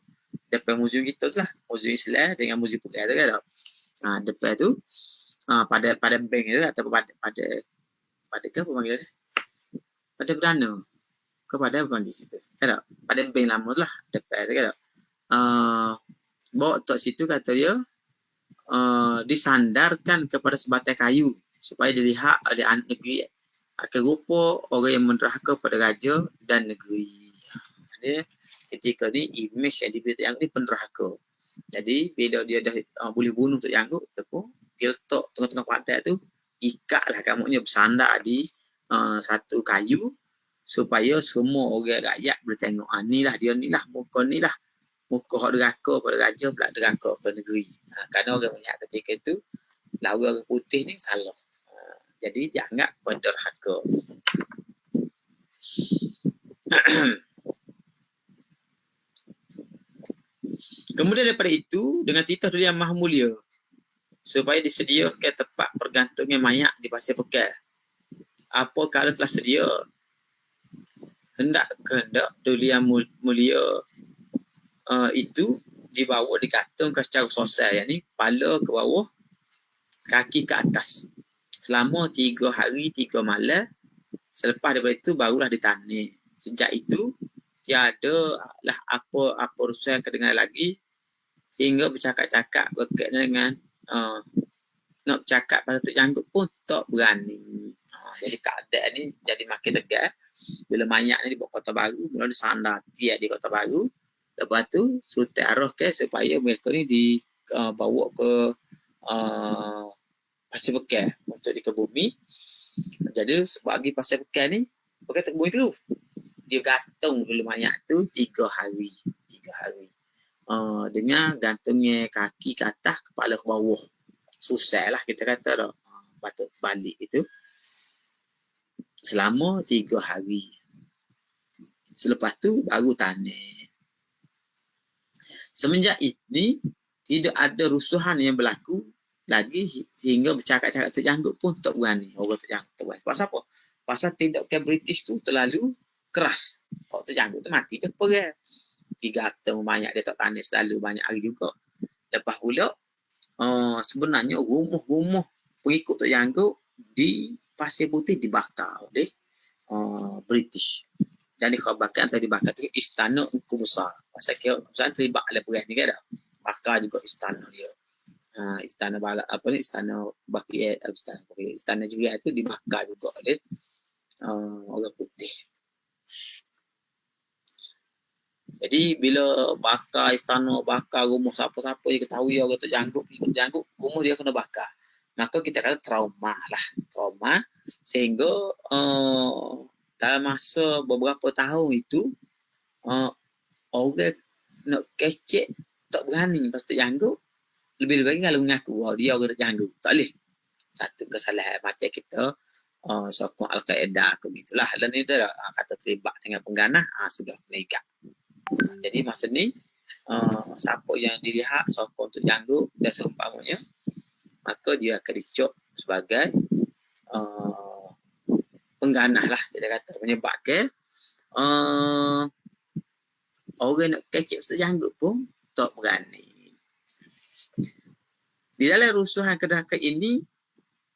Depan muzium kita tu lah, muzium Islam dengan muzium Putih tu kan. Depan tu pada bank tu atau pada ke apa panggil dia? Pada Perdana. Kepada apa panggil situ? Kan tak? Pada bank lama tu lah, depan tu kan tak? Bawa tok situ kata dia disandarkan kepada sebatai kayu supaya dilihat oleh anak negeri akan rupa orang yang menderhaka pada raja dan negeri. Jadi ketika ni image yang diberi Tok Janggut ni penderhaka. Jadi bila dia dah boleh bunuh Tok Janggut tu pun dia letak tengah-tengah padang tu, ikatlah kamunya bersandar di satu kayu supaya semua orang rakyat boleh tengok inilah dia, nilah muka nilah muka hak derhaka pada raja pula derhaka ke negeri. Kerana orang melihat ketika itu lawan orang putih ni salah. Jadi dianggap penderhaka. Kemudian daripada itu dengan titah Duli Yang Maha Mulia supaya disediakan tempat pergantungan mayat di Pasir Pekan. Apa kala telah sedia, hendak Duli Yang Mulia itu dibawa digantungkan secara sosial, yakni kepala ke bawah, kaki ke atas selama 3 hari 3 malam. Selepas daripada itu barulah ditanam. Sejak itu tiada lah apa urusan kedengar lagi hingga bercakap-cakap berkaitan dengan nak bercakap pada Tok Janggut pun tak berani. Jadi keadaan ni jadi makin tegas bila mayat ni dibawa Kota Baru, mula disandar tiap di Kota Baru. Lepas tu Sultan arahkan supaya mereka ni dibawa ke Pasir Pekan untuk dikebumi. Jadi bagi Pasir Pekan ni bukan terkebumi tu, dia gantung dulu mayat tu 3 hari. 3 hari. Dengan gantungnya kaki ke atas, kepala ke bawah. Susah lah kita kata dah. Patut balik itu. Selama 3 hari. Selepas tu baru tanam. Semenjak ini tidak ada rusuhan yang berlaku lagi hingga bercakap-cakap Tok Janggut pun tak berani. Orang Tok Janggut tak berani. Pasal apa? Pasal tindakan British tu terlalu keras. Kalau Tok Janggut tu mati tu perang. Digantung banyak, dia tak tanam selalu banyak hari juga. Lepas pula sebenarnya rumah-rumah pengikut Tok Janggut di Pasir Putih dibakar oleh British. Dan dikhabarkan tadi dibakar tu istana Engku Besar. Pasal kira Engku Besar terlibat dalam perang ni kan tak? Bakar juga istana dia. Istana balak apa ni, istana Bakriat, istana juga tu dibakar juga oleh orang putih. Jadi bila bakar istana, bakar rumah siapa-siapa yang ketahui orang Tok Janggut, ikut Janggut, rumah dia kena bakar. Maka kita kata trauma lah. Trauma sehingga dalam masa beberapa tahun itu orang nak kecek tak berani pasal Tok Janggut. Lebih-lebih kalau mengaku dia orang Tok Janggut. Tak boleh. Satu kesalahan macam kita sokong Al-Qaeda ke gitulah. Dan itu kata terlibat dengan pengganah, sudah mengikat. Jadi masa ni siapa yang dilihat sokong Tok Janggut dan seumpamanya, maka dia akan dicop sebagai pengganah lah, kita kata, menyebabkan orang nak kecek Tok Janggut pun tak berani. Di dalam rusuhan kedahkan ini,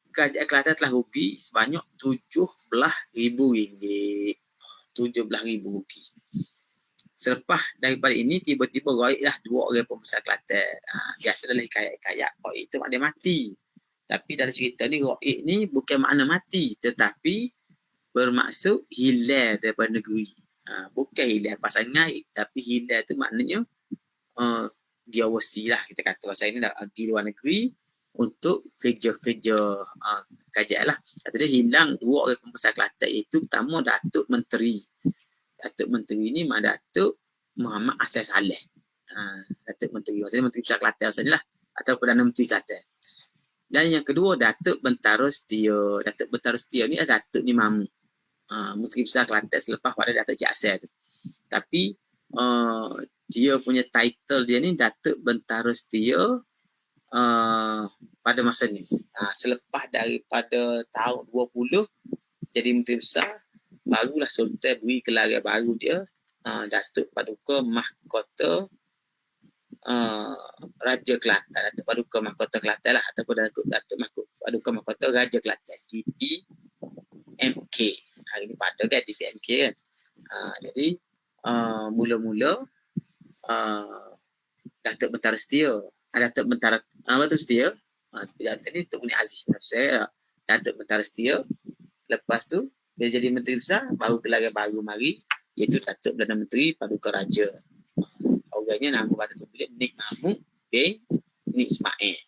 Kerajaan Kelantan telah rugi sebanyak RM17,000. RM17,000 rugi. Selepas daripada ini, tiba-tiba roiklah 2 orang pembesar Kelantan. Biasa dalam hikayat-hikayat, roik itu maknanya mati. Tapi dalam cerita ni, roik ni bukan makna mati, tetapi bermaksud hilang daripada negeri. Bukan hilal pasal naik, tapi hilal tu maknanya dia overseas lah, kita kata pasal ini dah pergi luar negeri untuk kerja-kerja kajian lah. Kata dia hilang 2 orang pembesar Kelantan, iaitu pertama Datuk Menteri. Datuk Menteri ni mak Datuk Muhammad Hassan Saleh. Datuk Menteri, maksudnya Menteri Besar Kelantan maksudnya lah, atau Perdana Menteri Kelantan. Dan yang kedua Datuk Bentara Setia. Datuk Bentara Setia ni adalah Datuk ni Mamu, Menteri Besar Kelantan selepas pada Datuk Cik Asal tu. Tapi dia punya title dia ni Datuk Bentara Setia pada masa ni. Selepas daripada tahun 20 jadi Menteri Besar, barulah Sultan beri gelar baru dia, Datuk Paduka Mahkota Raja Kelantan, Datuk Paduka Mahkota Kelantan lah, ataupun Datuk Paduka Mahkota Raja Kelantan, DPMK. Hari ni pada kan DPMK kan. Jadi mula-mula Datuk Bentara Setia, Datuk Bentara Setia, Datuk ni Tok Muni Aziz saya, Datuk Bentara Setia. Lepas tu dia jadi Menteri Besar, baru gelar baru mari, iaitu Datuk Perdana Menteri Paduka Raja. Orangnya nama batu tulis Nik Mahmud bin Nik Ismail,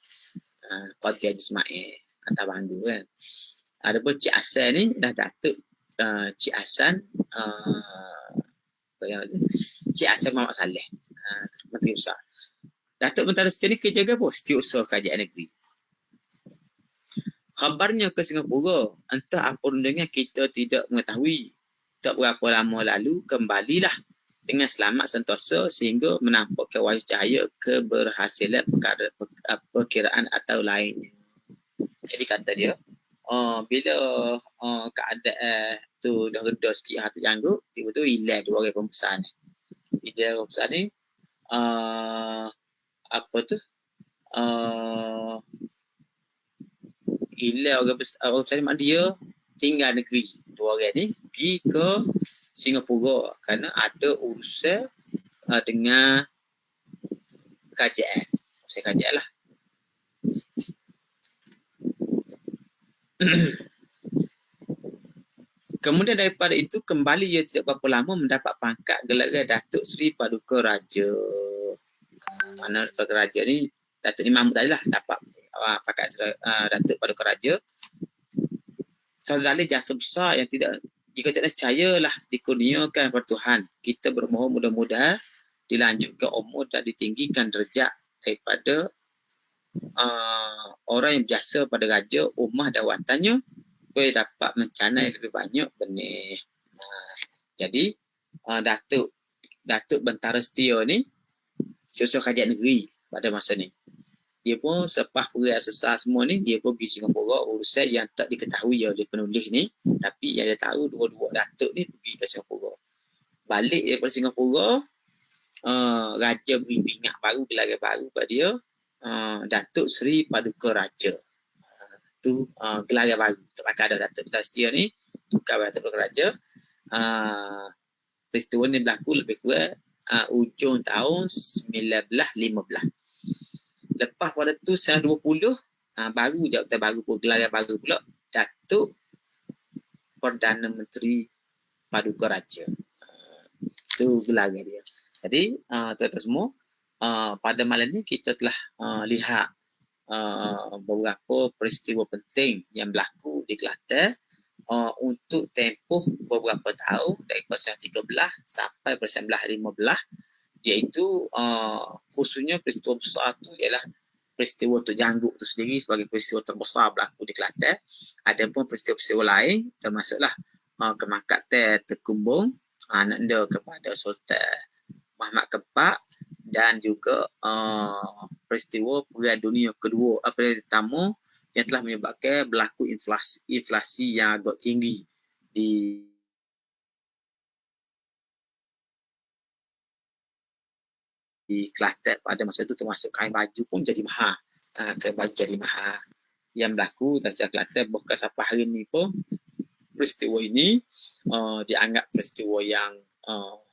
Qadi Haji Ismail atas bandu kan. Adapun Cik Hasan ni dah Datuk Cik Hasan Cik Hasan Muhammad Saleh, Menteri Besar. Datuk Bentara Setia ni kerja apa? Setiausaha Kerajaan Negeri. Khabarnya ke Singapura, entah apa rundingnya kita tidak mengetahui. Tak berapa lama lalu kembalilah dengan selamat sentosa sehingga menampakkan wajah cahaya keberhasilan perkiraan atau lainnya. Jadi kata dia, bila keadaan tu dah reda sikit hati janggut, tiba-tiba hilang 2 orang pembesar ni. Hilang pembesar ni apa tu? Hilang orang besar ni mak dia tinggal negeri. 2 orang ni pergi ke Singapura kerana ada urusan dengan kerajaan. Urusan kerajaan lah. Kemudian daripada itu kembali ia tidak berapa lama mendapat pangkat gelar Datuk Seri Paduka Raja. Mana Paduka Raja ni Datuk ni Mahmud tadi lah dapat pangkat Datuk Paduka Raja. Saudara jasa besar yang tidak, jika tidak percayalah dikurniakan oleh Tuhan. Kita bermohon mudah-mudahan dilanjutkan umur dan ditinggikan derajat daripada orang yang berjasa pada raja, ummah dan watannya, supaya dapat mencanai lebih banyak benih. Jadi Datuk Bentara Setia ni Setiausaha Kerajaan Negeri pada masa ni. Dia pun selepas perang sesar semua ni, dia pun pergi Singapura, urusan yang tak diketahui oleh penulis ni, tapi yang dia tahu 2 datuk ni pergi ke Singapura. Balik daripada Singapura, raja beri pingat baru, gelar baru pada dia, Datuk Seri Paduka Raja. Tu gelar baru. Terpakai ada Datuk Bentara Setia ni, tukar Datuk Paduka Raja. Peristiwa ni berlaku lebih kurang ujung tahun 1915. Lepas pada tu 1920, baru jabatan baru pun, gelar baru pula, Datuk Perdana Menteri Paduka Raja. Itu gelar dia. Jadi tuan-tuan semua, pada malam ni kita telah lihat beberapa peristiwa penting yang berlaku di Kelantan untuk tempoh beberapa tahun daripada 1913 sampai 1915, iaitu khususnya peristiwa besar tu ialah peristiwa Tok Jangguk tu sendiri sebagai peristiwa terbesar berlaku di Kelantan. Ada pun peristiwa-peristiwa lain termasuklah kemakatan Tekumbung, anak dia kepada Sultan Muhammad Kepak, dan juga peristiwa Perang Dunia Kedua, Perang Pertama, yang telah menyebabkan berlaku inflasi yang agak tinggi di Kelantan pada masa itu, termasuk kain baju pun jadi mahal. Kain baju jadi mahal. Yang berlaku dan sejarah Kelantan bahkan sampai hari ini pun peristiwa ini dianggap peristiwa yang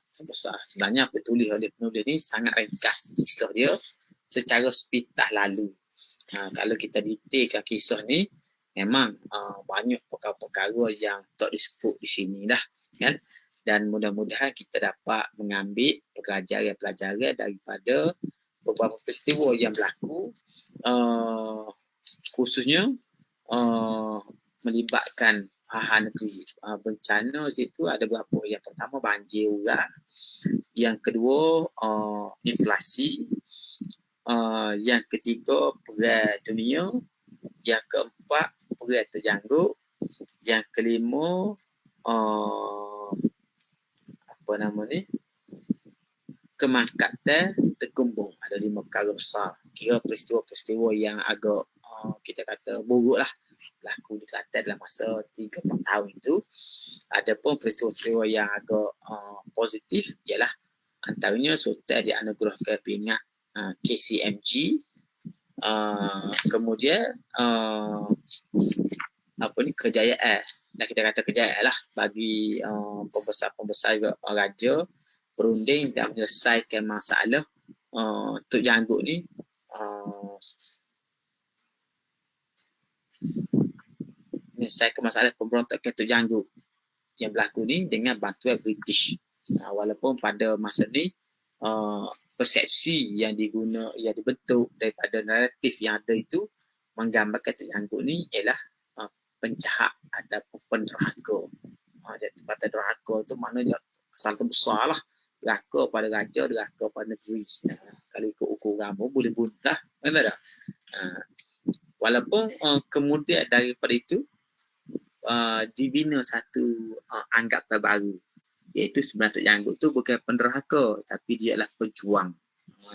terbesar. Sebenarnya apa tulis oleh penulis ni sangat ringkas kisah dia secara sepintas lalu. Kalau kita detailkan kisah ni, memang banyak perkara-perkara yang tak disebut di sini dah, kan. dan mudah-mudahan kita dapat mengambil pelajaran-pelajaran daripada beberapa peristiwa yang berlaku, khususnya melibatkan hal negeri. Bencana situ ada berapa? Yang pertama banjir urat, yang kedua inflasi, yang ketiga perang dunia, yang keempat perang terjangkut, yang kelima apa nama ni, kemangkatan terkumbung. Ada 5 perkara besar. Kira peristiwa-peristiwa yang agak kita kata buruk lah berlaku di Kelantan dalam masa 3-4 tahun itu. Ada pun peristiwa-peristiwa yang agak positif ialah antaranya Sultan dianugerahkan peringkat KCMG. Kemudian apa ni, kejayaan, nak kita kata kejayaan lah bagi pembesar-pembesar raja berunding dan menyelesaikan masalah Tok Janggut ni, menyelesaikan masalah pemberontakan Tok Janggut yang berlaku ni dengan bantuan British. Walaupun pada masa ni persepsi yang dibentuk daripada naratif yang ada itu menggambarkan Tok Janggut ni ialah penjahat ataupun penderhaka. Jadi penderhaka tu maknanya kesalahan besar lah. Derhaka pada raja, derhaka pada negeri. Kalau ikut ukuran boleh bunuh lah. Benar tak? Walaupun kemudian daripada itu dibina satu anggapan baru, iaitu sebenarnya Tok Janggut tu bukan penderhaka, tapi dia adalah pejuang.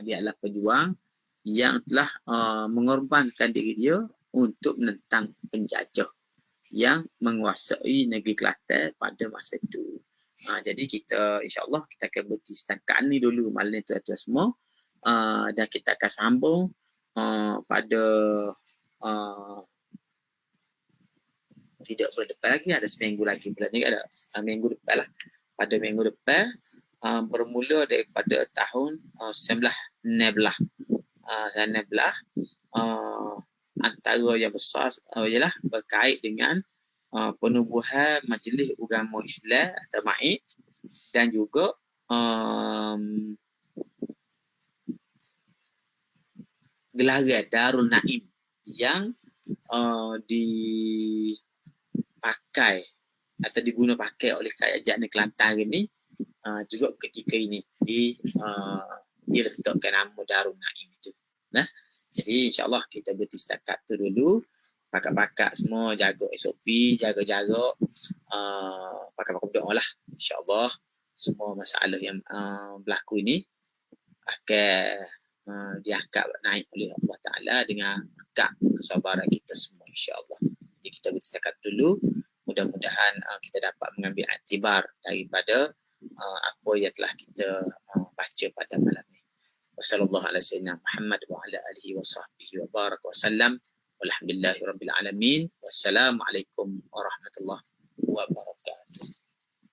Dia adalah pejuang yang telah mengorbankan diri dia untuk menentang penjajah yang menguasai negeri Kelantan pada masa itu. Jadi kita insya-Allah kita akan berhenti setakat ni dulu malam ni tuan-tuan semua. Dan kita akan sambung pada tidak bulan depan lagi, ada seminggu lagi, bulan ni ada minggu depan lah. Pada minggu depan bermula daripada tahun 1916. Antara yang besar ialah berkait dengan penubuhan Majlis Agama Islam atau MAIS, dan juga gelaran Darul Naim yang dipakai atau diguna pakai oleh kerajaan negeri Kelantan ini juga ketika ini diletakkan nama Darul Naim itu. Nah, jadi insya-Allah kita berhenti setakat tu dulu. Pakak-pakak semua jaga SOP, jaga jarak, pakak-pakak berdoa lah. InsyaAllah semua masalah yang berlaku ini akan diangkat naik oleh Allah Ta'ala dengan berkat kesabaran kita semua, insyaAllah. Jadi kita bersetakat dulu. Mudah-mudahan kita dapat mengambil iktibar daripada apa yang telah kita baca pada malam ini. Wassallallahu ala sayyidina Muhammad wa ala alihi wa sahbihi wa baraka wa sallam. Walhamdulillahi rabbil alamin. Wassalamualaikum warahmatullahi wabarakatuh.